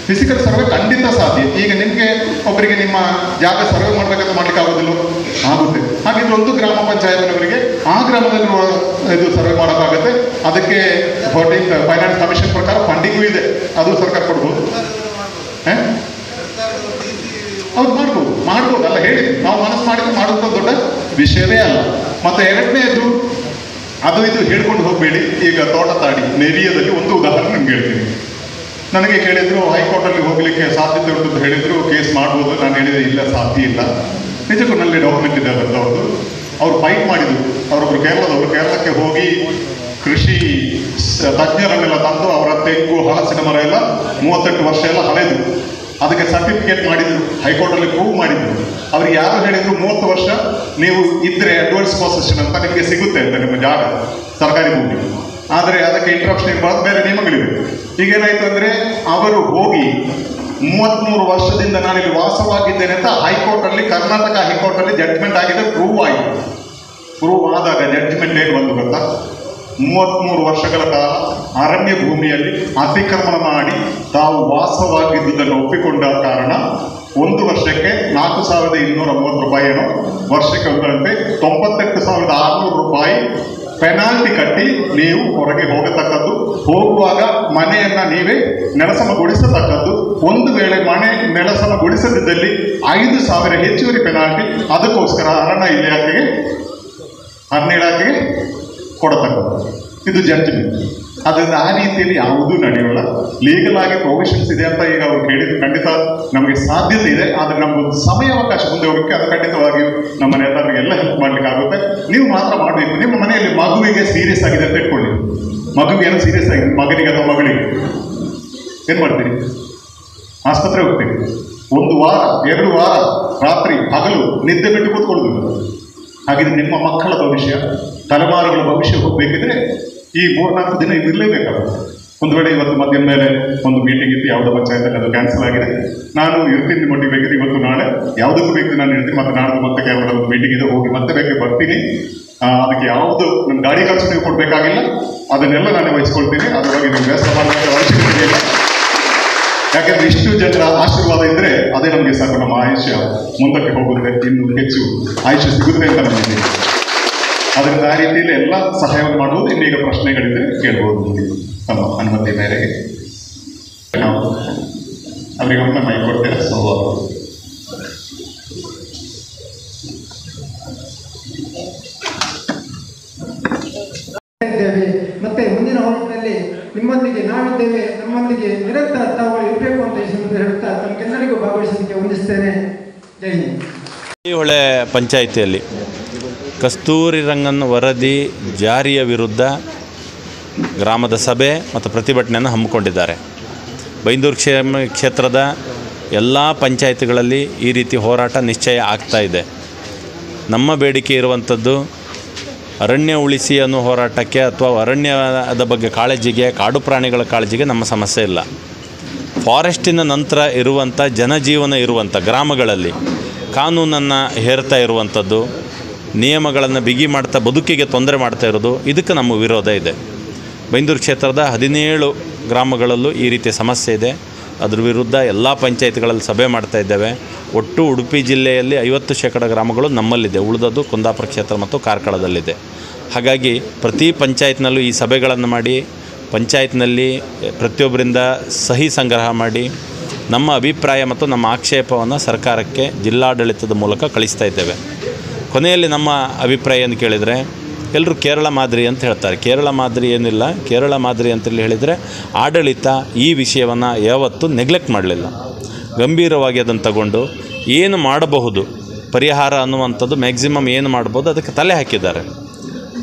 ಫಿಸಿಕಲ್ ಸರ್ವೆ ಖಂಡಿತ ಸಾಧ್ಯ. ಈಗ ನಿಮಗೆ ಒಬ್ಬರಿಗೆ ನಿಮ್ಮ ಜಾಗ ಸರ್ವೆ ಮಾಡಬೇಕಂತ ಮಾಡ್ಲಿಕ್ಕೆ ಆಗೋದಿಲ್ಲ, ಆಗುತ್ತೆ. ಹಾಗಿದ್ರೆ ಒಂದು ಗ್ರಾಮ ಪಂಚಾಯತ್ನವರಿಗೆ ಆ ಗ್ರಾಮದಲ್ಲಿ ಇದು ಸರ್ವೆ ಮಾಡೋಕ್ಕಾಗುತ್ತೆ. ಅದಕ್ಕೆ 14th ಫೈನಾನ್ಸ್ ಕಮಿಷನ್ ಪ್ರಕಾರ ಫಂಡಿಂಗು ಇದೆ, ಅದು ಸರ್ಕಾರ ಕೊಡ್ಬೋದು. ಅವ್ರು ಮಾಡ್ಬೋದು ಅಲ್ಲ ಹೇಳಿ, ನಾವು ಮನಸ್ಸು ಮಾಡಿದ್ರೆ ಮಾಡುವಂಥ ದೊಡ್ಡ ವಿಷಯವೇ ಅಲ್ಲ. ಮತ್ತು ಎರಡನೇದು, ಅದು ಇದು ಹೇಳ್ಕೊಂಡು ಹೋಗಬೇಡಿ. ಈಗ ತೋಟತಾಡಿ ನೆರಿಯದಲ್ಲಿ ಒಂದು ಉದಾಹರಣೆ ನಿಮ್ಗೆ ಹೇಳ್ತೀನಿ. ನನಗೆ ಕೇಳಿದ್ರು ಹೈಕೋರ್ಟಲ್ಲಿ ಹೋಗಲಿಕ್ಕೆ ಸಾಧ್ಯತೆ ಉಂಟು ಅಂತ ಹೇಳಿದ್ರು, ಕೇಸ್ ಮಾಡ್ಬೋದು. ನಾನು ಹೇಳಿದೆ ಇಲ್ಲ, ಸಾಧ್ಯ ಇಲ್ಲ. ನಿಜಕ್ಕೂ ನಲ್ಲಿ ಡಾಕ್ಯುಮೆಂಟ್ ಇದೆ ಅವ್ರದ್ದು. ಅವ್ರು ಫೈಟ್ ಮಾಡಿದ್ರು. ಅವರೊಬ್ಬರು ಕೇರಳದವರು, ಕೇರಳಕ್ಕೆ ಹೋಗಿ ಕೃಷಿ ತಜ್ಞರನ್ನೆಲ್ಲ ತಂದು ಅವರ ತೆಂಗು ಹಲಸಿನ ಮರ ಎಲ್ಲ 38 ವರ್ಷ ಎಲ್ಲ ಹಳೆದು ಅದಕ್ಕೆ ಸರ್ಟಿಫಿಕೇಟ್ ಮಾಡಿದ್ರು, ಹೈಕೋರ್ಟಲ್ಲಿ ಪ್ರೂವ್ ಮಾಡಿದ್ರು. ಅವ್ರಿಗೆ ಯಾರು ಹೇಳಿದ್ರು 30 ವರ್ಷ ನೀವು ಇದ್ರೆ ಅಡ್ವಾನ್ಸ್ ಪೊಸೆಷನ್ ಅಂತ ನಿಮಗೆ ಸಿಗುತ್ತೆ ಅಂತ ನಿಮ್ಮ ಜಾಗ, ಸರ್ಕಾರಿ ಭೂಮಿ. ಆದರೆ ಅದಕ್ಕೆ ಇಂಟ್ರಪ್ಷನ್ ಇರಬಾರ್ದು, ಬೇರೆ ನಿಯಮಗಳಿವೆ. ಈಗೇನಾಯ್ತು ಅಂದರೆ ಅವರು ಹೋಗಿ 33 ವರ್ಷದಿಂದ ನಾನಿಲ್ಲಿ ವಾಸವಾಗಿದ್ದೇನೆ ಅಂತ ಹೈಕೋರ್ಟಲ್ಲಿ, ಕರ್ನಾಟಕ ಹೈಕೋರ್ಟಲ್ಲಿ ಜಡ್ಜ್ಮೆಂಟ್ ಆಗಿದೆ, ಪ್ರೂವ್ ಆಯಿತು. ಪ್ರೂವ್ ಆದಾಗ ಜಡ್ಜ್ಮೆಂಟ್ ಏನು ಬಂದು ಗೊತ್ತಾ? 33 ವರ್ಷಗಳ ಕಾಲ ಅರಣ್ಯ ಭೂಮಿಯಲ್ಲಿ ಅತಿಕ್ರಮಣ ಮಾಡಿ ತಾವು ವಾಸವಾಗಿದ್ದುದನ್ನು ಒಪ್ಪಿಕೊಂಡ ಕಾರಣ 1 ವರ್ಷಕ್ಕೆ 4,230 ರೂಪಾಯಿ ಏನೋ, ವರ್ಷಕ್ಕೆ ಒಂದರಂತೆ 98,600 ರೂಪಾಯಿ ಪೆನಾಲ್ಟಿ ಕಟ್ಟಿ ನೀವು ಹೊರಗೆ ಹೋಗತಕ್ಕದ್ದು. ಹೋಗುವಾಗ ಮನೆಯನ್ನ ನೀವೇ ನೆಲಸಮಗೊಳಿಸತಕ್ಕದ್ದು. ಒಂದು ವೇಳೆ ಮನೆ ನೆಲಸಮಗೊಳಿಸದಿದ್ದಲ್ಲಿ 5,000 ಹೆಚ್ಚುವರಿ ಪೆನಾಲ್ಟಿ. ಅದಕ್ಕೋಸ್ಕರ ಅರಣ್ಯ ಇಲಾಖೆಗೆ ಕೊಡತಕ್ಕದ್ದು. ಇದು ಜಡ್ಜ್ಮೆಂಟ್. ಅದರಿಂದ ಆ ರೀತಿಯಲ್ಲಿ ಯಾವುದೂ ನಡೆಯೋಲ್ಲ. ಲೀಗಲ್ ಆಗಿ ಪ್ರೊವಿಷನ್ಸ್ ಇದೆ ಅಂತ ಈಗ ಅವ್ರು ಹೇಳಿದ್ರು, ಖಂಡಿತ ನಮಗೆ ಸಾಧ್ಯತೆ ಇದೆ. ಆದರೆ ನಮಗೊಂದು ಸಮಯಾವಕಾಶ ಮುಂದೆ ಹೋಗಲಿಕ್ಕೆ ಅದು ಖಂಡಿತವಾಗಿಯೂ ನಮ್ಮ ನೇತಾರರಿಗೆಲ್ಲ ಹೆಲ್ಪ್ ಮಾಡ್ಲಿಕ್ಕೆ ಆಗುತ್ತೆ. ನೀವು ಮಾತ್ರ ಮಾಡಬೇಕು. ನಿಮ್ಮ ಮನೆಯಲ್ಲಿ ಮಗುವಿಗೆ ಸೀರಿಯಸ್ ಆಗಿದೆ ಅಂತ ಇಟ್ಕೊಳ್ಳಿ, ಮಗುವಿಗೆ ಏನೋ ಸೀರಿಯಸ್ ಆಗಿದೆ, ಮಗನಿಗೆ ಅಥವಾ ಮಗಳಿಗೆ ಏನು ಮಾಡ್ತೀರಿ? ಆಸ್ಪತ್ರೆ ಹೋಗ್ತೀರಿ. 1 ವಾರ 2 ವಾರ ರಾತ್ರಿ ಹಗಲು ನಿದ್ದೆ ಬಿಟ್ಟು ಕೂತ್ಕೊಳ್ಳೋದು. ಹಾಗಿದ್ರೆ ನಿಮ್ಮ ಮಕ್ಕಳ ಭವಿಷ್ಯ, ತಲೆಮಾರುಗಳ ಭವಿಷ್ಯ ಹೋಗಬೇಕಿದ್ರೆ ಈ 3-4 ದಿನ ಇರಲೇಬೇಕಾಗುತ್ತೆ. ಒಂದು ವೇಳೆ ಇವತ್ತು ಮಧ್ಯಾಹ್ನ ಮೇಲೆ ಒಂದು ಮೀಟಿಂಗ್ ಇತ್ತು ಯಾವುದೋ ಪಂಚಾಯತಲ್ಲಿ, ಅದು ಕ್ಯಾನ್ಸಲ್ ಆಗಿದೆ. ನಾನು ಇರ್ತೀನಿ, ನಿಮ್ಮೊಟ್ಟಿಗೆ ಬೇಕಿದ್ರೆ ಇವತ್ತು ನಾಳೆ ಯಾವುದಕ್ಕೂ ಬೇಕು ನಾನು ಇರ್ತೀನಿ. ಮತ್ತೆ ನಾಡ್ದು ಮತ್ತೆ ಕೇವಲ ಒಂದು ಮೀಟಿಂಗ್ ಇದೆ, ಹೋಗಿ ಮತ್ತೆ ಬೇಕು ಬರ್ತೀನಿ. ಅದಕ್ಕೆ ಯಾವುದು ನನ್ನ ಗಾಡಿ ಖರ್ಚು ನೀವು ಕೊಡಬೇಕಾಗಿಲ್ಲ, ಅದನ್ನೆಲ್ಲ ನಾನು ವಹಿಸ್ಕೊಳ್ತೀನಿ. ಅದ್ರ ಬಗ್ಗೆ ನೀವು ವ್ಯವಸ್ಥೆ ಮಾಡಲಿಕ್ಕೆ ಅವಶ್ಯಕತೆ ಇಲ್ಲ. ಯಾಕೆಂದ್ರೆ ಇಷ್ಟು ಜನರ ಆಶೀರ್ವಾದ ಇದ್ರೆ ಅದೇ ನಮಗೆ ಸಾಕು, ನಮ್ಮ ಆಯುಷ್ಯ ಮುಂದಕ್ಕೆ ಹೋಗುತ್ತೆ, ಇನ್ನು ಹೆಚ್ಚು ಆಯುಷ್ಯ ಸಿಗುತ್ತೆ ಅಂತ ನಂಬಿದ್ದೀನಿ. ಅದರಿಂದ ಆ ರೀತಿಯಲ್ಲಿ ಎಲ್ಲ ಸಹಾಯವನ್ನು ಮಾಡುವುದು. ಇನ್ನೀಗ ಪ್ರಶ್ನೆಗಳಿದ್ರೆ ಕೇಳ್ಬೋದು ತಮ್ಮ ಅನುಮತಿ ಮೇರೆಗೆ. ನಾವು ಅವರಿಗೆ ಒಮ್ಮೆ ಮೈ ಕೊಡ್ತೇವೆ. ಮತ್ತೆ ಮುಂದಿನ ಹೋರಾಟದಲ್ಲಿ ನಿಮ್ಮೊಂದಿಗೆ ನಾವಿದ್ದೇವೆ, ನಮ್ಮೊಂದಿಗೆ ನಿರಂತರ ತಾವು ಇರಬೇಕು ಅಂತ ಹೇಳುತ್ತಾ ತಮಗೆಲ್ಲರಿಗೂ ಭಾಗವಹಿಸಲಿಕ್ಕೆ ಹೊಂದಿಸ್ತೇನೆ. ಜೈ ಹಿಂದ್. ಹೊಳೆ ಪಂಚಾಯಿತಿಯಲ್ಲಿ ಕಸ್ತೂರಿ ರಂಗನ್ ವರದಿ ಜಾರಿಯ ವಿರುದ್ಧ ಗ್ರಾಮದ ಸಭೆ ಮತ್ತು ಪ್ರತಿಭಟನೆಯನ್ನು ಹಮ್ಮಿಕೊಂಡಿದ್ದಾರೆ. ಬೈಂದೂರು ಕ್ಷೇತ್ರದ ಎಲ್ಲ ಪಂಚಾಯಿತಿಗಳಲ್ಲಿ ಈ ರೀತಿ ಹೋರಾಟ ನಿಶ್ಚಯ ಆಗ್ತಾ ಇದೆ. ನಮ್ಮ ಬೇಡಿಕೆ ಇರುವಂಥದ್ದು ಅರಣ್ಯ ಉಳಿಸಿ ಅನ್ನೋ ಹೋರಾಟಕ್ಕೆ ಅಥವಾ ಅರಣ್ಯದ ಬಗ್ಗೆ ಕಾಳಜಿಗೆ, ಕಾಡು ಪ್ರಾಣಿಗಳ ಕಾಳಜಿಗೆ ನಮ್ಮ ಸಮಸ್ಯೆ ಇಲ್ಲ. ಫಾರೆಸ್ಟಿನ ನಂತರ ಇರುವಂಥ ಜನಜೀವನ ಇರುವಂಥ ಗ್ರಾಮಗಳಲ್ಲಿ ಕಾನೂನನ್ನು ಹೇರ್ತಾ ಇರುವಂಥದ್ದು, ನಿಯಮಗಳನ್ನು ಬಿಗಿ ಮಾಡ್ತಾ ಬದುಕಿಗೆ ತೊಂದರೆ ಮಾಡ್ತಾ ಇರೋದು, ಇದಕ್ಕೆ ನಮ್ಮ ವಿರೋಧ ಇದೆ. ಬೈಂದೂರು ಕ್ಷೇತ್ರದ 17 ಗ್ರಾಮಗಳಲ್ಲೂ ಈ ರೀತಿಯ ಸಮಸ್ಯೆ ಇದೆ. ಅದ್ರ ವಿರುದ್ಧ ಎಲ್ಲ ಪಂಚಾಯತ್ಗಳಲ್ಲಿ ಸಭೆ ಮಾಡ್ತಾ ಇದ್ದೇವೆ. ಒಟ್ಟು ಉಡುಪಿ ಜಿಲ್ಲೆಯಲ್ಲಿ 50% ಗ್ರಾಮಗಳು ನಮ್ಮಲ್ಲಿದೆ, ಉಳಿದದ್ದು ಕುಂದಾಪುರ ಕ್ಷೇತ್ರ ಮತ್ತು ಕಾರ್ಕಳದಲ್ಲಿದೆ. ಹಾಗಾಗಿ ಪ್ರತಿ ಪಂಚಾಯತ್ನಲ್ಲೂ ಈ ಸಭೆಗಳನ್ನು ಮಾಡಿ, ಪಂಚಾಯತ್ನಲ್ಲಿ ಪ್ರತಿಯೊಬ್ಬರಿಂದ ಸಹಿ ಸಂಗ್ರಹ ಮಾಡಿ ನಮ್ಮ ಅಭಿಪ್ರಾಯ ಮತ್ತು ನಮ್ಮ ಆಕ್ಷೇಪವನ್ನು ಸರ್ಕಾರಕ್ಕೆ ಜಿಲ್ಲಾಡಳಿತದ ಮೂಲಕ ಕಳಿಸ್ತಾ ಇದ್ದೇವೆ. ಕೊನೆಯಲ್ಲಿ ನಮ್ಮ ಅಭಿಪ್ರಾಯ ಏನು ಕೇಳಿದರೆ, ಎಲ್ಲರೂ ಕೇರಳ ಮಾದರಿ ಅಂತ ಹೇಳ್ತಾರೆ. ಕೇರಳ ಮಾದರಿ ಏನಿಲ್ಲ. ಕೇರಳ ಮಾದರಿ ಅಂತೇಳಿ ಹೇಳಿದರೆ ಆಡಳಿತ ಈ ವಿಷಯವನ್ನು ಯಾವತ್ತೂ ನೆಗ್ಲೆಕ್ಟ್ ಮಾಡಲಿಲ್ಲ. ಗಂಭೀರವಾಗಿ ಅದನ್ನು ತಗೊಂಡು ಏನು ಮಾಡಬಹುದು ಪರಿಹಾರ ಅನ್ನುವಂಥದ್ದು, ಮ್ಯಾಕ್ಸಿಮಮ್ ಏನು ಮಾಡ್ಬೋದು ಅದಕ್ಕೆ ತಲೆ ಹಾಕಿದ್ದಾರೆ.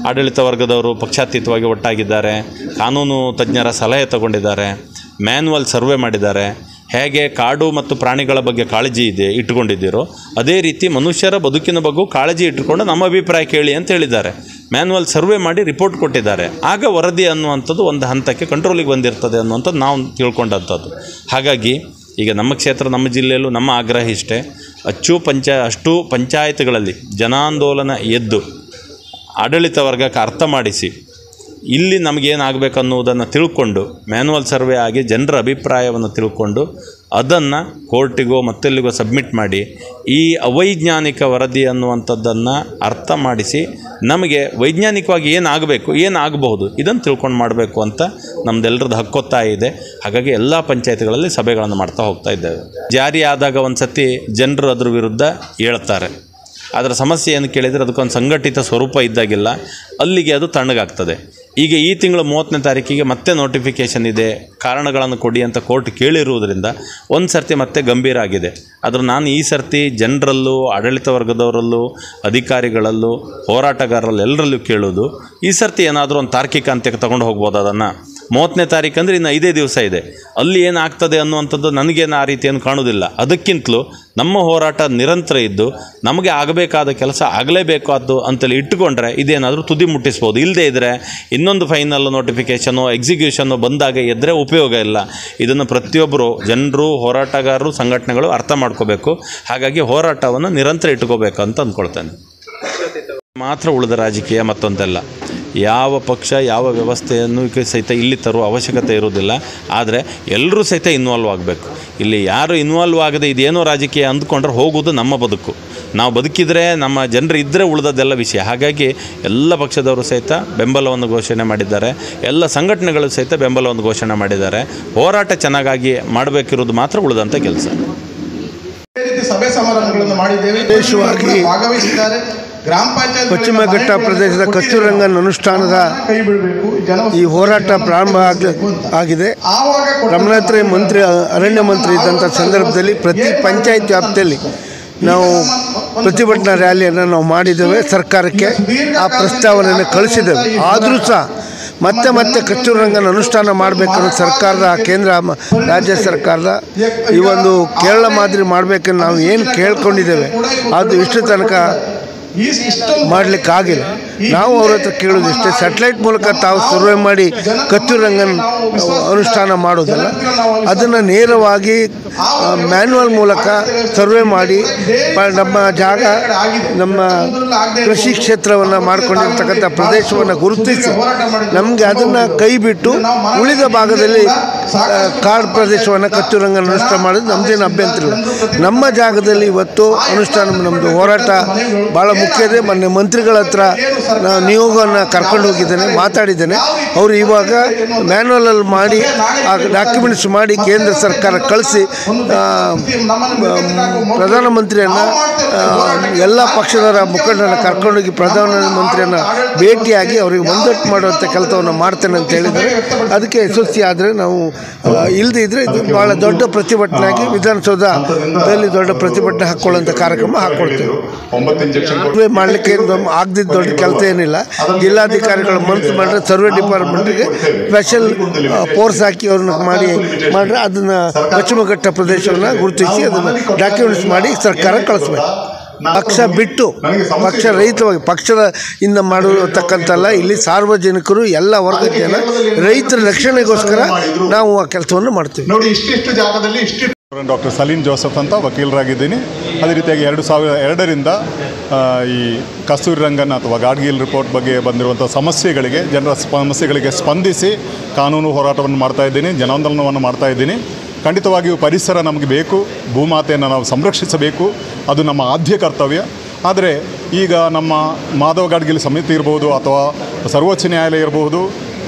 ಆಡಳಿತ ವರ್ಗದವರು ಪಕ್ಷಾತೀತವಾಗಿ ಒಟ್ಟಾಗಿದ್ದಾರೆ, ಕಾನೂನು ತಜ್ಞರ ಸಲಹೆ ತಗೊಂಡಿದ್ದಾರೆ, ಮ್ಯಾನ್ಯುವಲ್ ಸರ್ವೆ ಮಾಡಿದ್ದಾರೆ. ಹೇಗೆ ಕಾಡು ಮತ್ತು ಪ್ರಾಣಿಗಳ ಬಗ್ಗೆ ಕಾಳಜಿ ಇಟ್ಟುಕೊಂಡಿದ್ದೀರೋ ಅದೇ ರೀತಿ ಮನುಷ್ಯರ ಬದುಕಿನ ಬಗ್ಗೆ ಕಾಳಜಿ ಇಟ್ಟುಕೊಂಡು ನಮ್ಮ ಅಭಿಪ್ರಾಯ ಕೇಳಿ ಅಂತ ಹೇಳಿದ್ದಾರೆ. ಮ್ಯಾನ್ಯುವಲ್ ಸರ್ವೆ ಮಾಡಿ ರಿಪೋರ್ಟ್ ಕೊಟ್ಟಿದ್ದಾರೆ. ಆಗ ವರದಿ ಅನ್ನುವಂಥದ್ದು ಒಂದು ಹಂತಕ್ಕೆ ಕಂಟ್ರೋಲಿಗೆ ಬಂದಿರ್ತದೆ ಅನ್ನುವಂಥದ್ದು ನಾವು ತಿಳ್ಕೊಂಡಂಥದ್ದು. ಹಾಗಾಗಿ ಈಗ ನಮ್ಮ ಕ್ಷೇತ್ರ, ನಮ್ಮ ಜಿಲ್ಲೆಯಲ್ಲೂ ನಮ್ಮ ಆಗ್ರಹ ಇಷ್ಟೇ, ಅಷ್ಟು ಪಂಚಾಯತ್ಗಳಲ್ಲಿ ಜನಾಂದೋಲನ ಎದ್ದು ಆಡಳಿತ ವರ್ಗಕ್ಕೆ ಅರ್ಥ ಮಾಡಿಸಿ ಇಲ್ಲಿ ನಮಗೇನಾಗಬೇಕು ಅನ್ನೋದನ್ನು ತಿಳ್ಕೊಂಡು ಮ್ಯಾನ್ಯುವಲ್ ಸರ್ವೆ ಆಗಿ ಜನರ ಅಭಿಪ್ರಾಯವನ್ನು ತಿಳ್ಕೊಂಡು ಅದನ್ನು ಕೋರ್ಟಿಗೋ ಮತ್ತೆಲ್ಲಿಗೋ ಸಬ್ಮಿಟ್ ಮಾಡಿ ಈ ಅವೈಜ್ಞಾನಿಕ ವರದಿ ಅನ್ನುವಂಥದ್ದನ್ನು ಅರ್ಥ ಮಾಡಿಸಿ ನಮಗೆ ವೈಜ್ಞಾನಿಕವಾಗಿ ಏನಾಗಬೇಕು, ಏನಾಗಬಹುದು ಇದನ್ನು ತಿಳ್ಕೊಂಡು ಮಾಡಬೇಕು ಅಂತ ನಮ್ಮದೆಲ್ಲರದ್ದು ಹಕ್ಕೊತ್ತಾಯ ಇದೆ. ಹಾಗಾಗಿ ಎಲ್ಲ ಪಂಚಾಯತ್ಗಳಲ್ಲಿ ಸಭೆಗಳನ್ನು ಮಾಡ್ತಾ ಹೋಗ್ತಾ ಇದ್ದೇವೆ. ಜಾರಿ ಆದಾಗ ಒಂದು ಸತಿ ಜನರು ಅದ್ರ ವಿರುದ್ಧ ಹೇಳ್ತಾರೆ. ಅದರ ಸಮಸ್ಯೆ ಏನು ಕೇಳಿದರೆ ಅದಕ್ಕೊಂದು ಸಂಘಟಿತ ಸ್ವರೂಪ ಇದ್ದಾಗಿಲ್ಲ, ಅಲ್ಲಿಗೆ ಅದು ತಣ್ಣಗಾಗ್ತದೆ. ಈಗ ಈ ತಿಂಗಳು 30ನೇ ತಾರೀಕಿಗೆ ಮತ್ತೆ ನೋಟಿಫಿಕೇಷನ್ ಇದೆ, ಕಾರಣಗಳನ್ನು ಕೊಡಿ ಅಂತ ಕೋರ್ಟ್ ಕೇಳಿರುವುದರಿಂದ ಒಂದು ಸರ್ತಿ ಮತ್ತೆ ಗಂಭೀರ ಆಗಿದೆ. ಆದರೆ ನಾನು ಈ ಸರ್ತಿ ಜನರಲ್ಲೂ, ಆಡಳಿತ ವರ್ಗದವರಲ್ಲೂ, ಅಧಿಕಾರಿಗಳಲ್ಲೂ, ಹೋರಾಟಗಾರರಲ್ಲೂ ಎಲ್ಲರಲ್ಲೂ ಕೇಳೋದು, ಈ ಸರ್ತಿ ಏನಾದರೂ ಒಂದು ತಾರ್ಕಿಕ ಅಂತ್ಯಕ್ಕೆ ತಗೊಂಡು ಹೋಗ್ಬೋದು. ಅದನ್ನು 30ನೇ ತಾರೀಕು ಅಂದರೆ ಇನ್ನು 5 ದಿವಸ ಇದೆ. ಅಲ್ಲಿ ಏನಾಗ್ತದೆ ಅನ್ನುವಂಥದ್ದು ನನಗೇನು ಆ ರೀತಿಯನ್ನು ಕಾಣೋದಿಲ್ಲ. ಅದಕ್ಕಿಂತಲೂ ನಮ್ಮ ಹೋರಾಟ ನಿರಂತರ ಇದ್ದು ನಮಗೆ ಆಗಬೇಕಾದ ಕೆಲಸ ಆಗಲೇಬೇಕಾದ್ದು ಅಂತೇಳಿ ಇಟ್ಟುಕೊಂಡ್ರೆ ಇದೇನಾದರೂ ತುದಿ ಮುಟ್ಟಿಸ್ಬೋದು. ಇಲ್ಲದೇ ಇದ್ದರೆ ಇನ್ನೊಂದು ಫೈನಲ್ ನೋಟಿಫಿಕೇಷನು, ಎಕ್ಸಿಕ್ಯೂಷನ್ನು ಬಂದಾಗ ಎದ್ದರೆ ಉಪಯೋಗ ಇಲ್ಲ. ಇದನ್ನು ಪ್ರತಿಯೊಬ್ಬರು ಜನರು, ಹೋರಾಟಗಾರರು, ಸಂಘಟನೆಗಳು ಅರ್ಥ ಮಾಡ್ಕೋಬೇಕು. ಹಾಗಾಗಿ ಹೋರಾಟವನ್ನು ನಿರಂತರ ಇಟ್ಕೋಬೇಕು ಅಂತ ಅಂದ್ಕೊಳ್ತೇನೆ. ಮಾತ್ರ ಉಳಿದ ರಾಜಕೀಯ ಮತ್ತೊಂದಲ್ಲ. ಯಾವ ಪಕ್ಷ ಯಾವ ವ್ಯವಸ್ಥೆಯನ್ನು ಸಹಿತ ಇಲ್ಲಿ ತರುವ ಅವಶ್ಯಕತೆ ಇರೋದಿಲ್ಲ. ಆದರೆ ಎಲ್ಲರೂ ಸಹಿತ ಇನ್ವಾಲ್ವ್ ಆಗಬೇಕು. ಇಲ್ಲಿ ಯಾರು ಇನ್ವಾಲ್ವ್ ಆಗದೆ ಇದೇನೋ ರಾಜಕೀಯ ಅಂದ್ಕೊಂಡ್ರೆ ಹೋಗೋದು ನಮ್ಮ ಬದುಕು. ನಾವು ಬದುಕಿದರೆ, ನಮ್ಮ ಜನರು ಇದ್ದರೆ ಉಳಿದದ್ದೆಲ್ಲ ವಿಷಯ. ಹಾಗಾಗಿ ಎಲ್ಲ ಪಕ್ಷದವರು ಸಹಿತ ಬೆಂಬಲವನ್ನು ಘೋಷಣೆ ಮಾಡಿದ್ದಾರೆ, ಎಲ್ಲ ಸಂಘಟನೆಗಳು ಸಹಿತ ಬೆಂಬಲವನ್ನು ಘೋಷಣೆ ಮಾಡಿದ್ದಾರೆ. ಹೋರಾಟ ಚೆನ್ನಾಗಾಗಿ ಮಾಡಬೇಕಿರೋದು ಮಾತ್ರ ಉಳಿದಂಥ ಕೆಲಸ. ಸಭೆ ಸಮಾರಂಭಗಳನ್ನು ಮಾಡಿದ್ದೇವೆ. ವಿಶೇಷವಾಗಿ ಭಾಗವಹಿಸಿದ್ದಾರೆ. ಗ್ರಾಮ ಪಂಚಾಯತ್ ಪಶ್ಚಿಮ ಘಟ್ಟ ಪ್ರದೇಶದ ಕಸ್ತೂರಿ ರಂಗನ್ ಅನುಷ್ಠಾನದ ಈ ಹೋರಾಟ ಪ್ರಾರಂಭ ಆಗಿದೆ. ರಮಣಾತ್ರಿ ಮಂತ್ರಿ, ಅರಣ್ಯ ಮಂತ್ರಿ ಇದ್ದಂಥ ಸಂದರ್ಭದಲ್ಲಿ ಪ್ರತಿ ಪಂಚಾಯತ್ ವ್ಯಾಪ್ತಿಯಲ್ಲಿ ನಾವು ಪ್ರತಿಭಟನಾ ರ್ಯಾಲಿಯನ್ನು ನಾವು ಮಾಡಿದ್ದೇವೆ. ಸರ್ಕಾರಕ್ಕೆ ಆ ಪ್ರಸ್ತಾವನೆಯನ್ನು ಕಳಿಸಿದ್ದೇವೆ. ಆದರೂ ಸಹ ಮತ್ತೆ ಕಸ್ತೂರಿ ರಂಗನ್ ಅನುಷ್ಠಾನ ಮಾಡಬೇಕನ್ನೋ ಸರ್ಕಾರದ, ಕೇಂದ್ರ ರಾಜ್ಯ ಸರ್ಕಾರದ ಈ ಒಂದು ಕೇರಳ ಮಾದರಿ ಮಾಡಬೇಕನ್ನು ನಾವು ಏನು ಕೇಳ್ಕೊಂಡಿದ್ದೇವೆ ಅದು ಇಷ್ಟು ತನಕ ಮಾಡಲಿಕ್ಕಾಗಿಲ್ಲ. ನಾವು ಅವ್ರ ಹತ್ರ ಕೇಳೋದಿಷ್ಟೇ, ಸ್ಯಾಟಲೈಟ್ ಮೂಲಕ ತಾವು ಸರ್ವೆ ಮಾಡಿ ಕಸ್ತೂರಿ ರಂಗನ್ ಅನುಷ್ಠಾನ ಮಾಡೋದಲ್ಲ, ಅದನ್ನು ನೇರವಾಗಿ ಮ್ಯಾನ್ಯುವಲ್ ಮೂಲಕ ಸರ್ವೆ ಮಾಡಿ ನಮ್ಮ ಜಾಗ, ನಮ್ಮ ಕೃಷಿ ಕ್ಷೇತ್ರವನ್ನು ಮಾಡಿಕೊಂಡಿರ್ತಕ್ಕಂಥ ಪ್ರದೇಶವನ್ನು ಗುರುತಿಸಿ ನಮಗೆ ಅದನ್ನು ಕೈ ಬಿಟ್ಟು ಉಳಿದ ಭಾಗದಲ್ಲಿ ಕಾಡು ಪ್ರದೇಶವನ್ನು ಕಸ್ತೂರಿ ರಂಗನ್ ಅನುಷ್ಠಾನ ಮಾಡೋದು ನಮ್ಮದೇನು ಅಭ್ಯಂತರ ಇಲ್ಲ. ನಮ್ಮ ಜಾಗದಲ್ಲಿ ಇವತ್ತು ಅನುಷ್ಠಾನ, ನಮ್ಮದು ಹೋರಾಟ ಭಾಳ ಮುಖ್ಯ ಇದೆ. ಮೊನ್ನೆ ಮಂತ್ರಿಗಳ ಹತ್ರ ನಿಯೋಗವನ್ನು ಕರ್ಕೊಂಡು ಹೋಗಿದ್ದೇನೆ, ಮಾತಾಡಿದ್ದೇನೆ. ಅವರು ಇವಾಗ ಮ್ಯಾನ್ಯುವಲಲ್ಲಿ ಮಾಡಿ ಆ ಡಾಕ್ಯುಮೆಂಟ್ಸ್ ಮಾಡಿ ಕೇಂದ್ರ ಸರ್ಕಾರ ಕಳಿಸಿ ಪ್ರಧಾನಮಂತ್ರಿಯನ್ನು, ಎಲ್ಲ ಪಕ್ಷದ ಮುಖಂಡರನ್ನು ಕರ್ಕೊಂಡೋಗಿ ಪ್ರಧಾನಮಂತ್ರಿಯನ್ನು ಭೇಟಿಯಾಗಿ ಅವರಿಗೆ ಮಂದಟ್ಟು ಮಾಡುವಂಥ ಕೆಲಸವನ್ನು ಮಾಡ್ತೇನೆ ಅಂತ ಹೇಳಿದ್ದಾರೆ. ಅದಕ್ಕೆ ಯಶಸ್ವಿ ಆದರೆ ನಾವು, ಇಲ್ಲದೇ ಇದ್ದರೆ ಇದು ಭಾಳ ದೊಡ್ಡ ಪ್ರತಿಭಟನೆಯಾಗಿ ವಿಧಾನಸೌಧದಲ್ಲಿ ದೊಡ್ಡ ಪ್ರತಿಭಟನೆ ಹಾಕ್ಕೊಳ್ಳುವಂಥ ಕಾರ್ಯಕ್ರಮ ಹಾಕ್ಕೊಳ್ತೇವೆ. ಮಾಡಲಿಕ್ಕೆ ಆಗದಿದ್ದ ದೊಡ್ಡ ಕೆಲಸ ಏನಿಲ್ಲ. ಜಿಲ್ಲಾಧಿಕಾರಿಗಳು ಮನಸ್ಸು ಮಾಡಿದ್ರೆ ಸರ್ವೆ ಡಿಪಾರ್ಟ್ಮೆಂಟ್ಗೆ ಸ್ಪೆಷಲ್ ಫೋರ್ಸ್ ಹಾಕಿ ಅವ್ರನ್ನ ಮಾಡಿದ್ರೆ ಅದನ್ನು ಪಶ್ಚಿಮ ಘಟ್ಟ ಪ್ರದೇಶವನ್ನು ಗುರುತಿಸಿ ಅದನ್ನು ಡಾಕ್ಯುಮೆಂಟ್ಸ್ ಮಾಡಿ ಸರ್ಕಾರ ಕಳಿಸ್ಬೇಕು. ಪಕ್ಷ ಬಿಟ್ಟು, ಪಕ್ಷ ರಹಿತವಾಗಿ, ಪಕ್ಷದ ಇಂದ ಮಾಡತಕ್ಕಂಥಲ್ಲ. ಇಲ್ಲಿ ಸಾರ್ವಜನಿಕರು, ಎಲ್ಲ ವರ್ಗದ ಜನ, ರೈತರ ರಕ್ಷಣೆಗೋಸ್ಕರ ನಾವು ಆ ಕೆಲಸವನ್ನು ಮಾಡ್ತೀವಿ. ನೋಡಿ, ಇಷ್ಟಿಷ್ಟು ಜಾಗದಲ್ಲಿ ಡಾಕ್ಟರ್ ಸಲೀಂ ಜೋಸೆಫ್ ಅಂತ ವಕೀಲರಾಗಿದ್ದೀನಿ. ಅದೇ ರೀತಿಯಾಗಿ 2002ರಿಂದ ಈ ಕಸ್ತೂರಿ ರಂಗನ್ ಅಥವಾ ಗಾಡ್ಗಿಲ್ ರಿಪೋರ್ಟ್ ಬಗ್ಗೆ ಬಂದಿರುವಂಥ ಸಮಸ್ಯೆಗಳಿಗೆ, ಜನರ ಸಮಸ್ಯೆಗಳಿಗೆ ಸ್ಪಂದಿಸಿ ಕಾನೂನು ಹೋರಾಟವನ್ನು ಮಾಡ್ತಾಯಿದ್ದೀನಿ, ಜನಾಂದೋಲನವನ್ನು ಮಾಡ್ತಾಯಿದ್ದೀನಿ. ಖಂಡಿತವಾಗಿಯೂ ಪರಿಸರ ನಮಗೆ ಬೇಕು, ಭೂಮಾತೆಯನ್ನು ನಾವು ಸಂರಕ್ಷಿಸಬೇಕು, ಅದು ನಮ್ಮ ಆದ್ಯ ಕರ್ತವ್ಯ. ಆದರೆ ಈಗ ನಮ್ಮ ಮಾಧವ ಗಾಡ್ಗಿಲ್ ಸಮಿತಿ ಇರ್ಬೋದು, ಅಥವಾ ಸರ್ವೋಚ್ಚ ನ್ಯಾಯಾಲಯ ಇರಬಹುದು,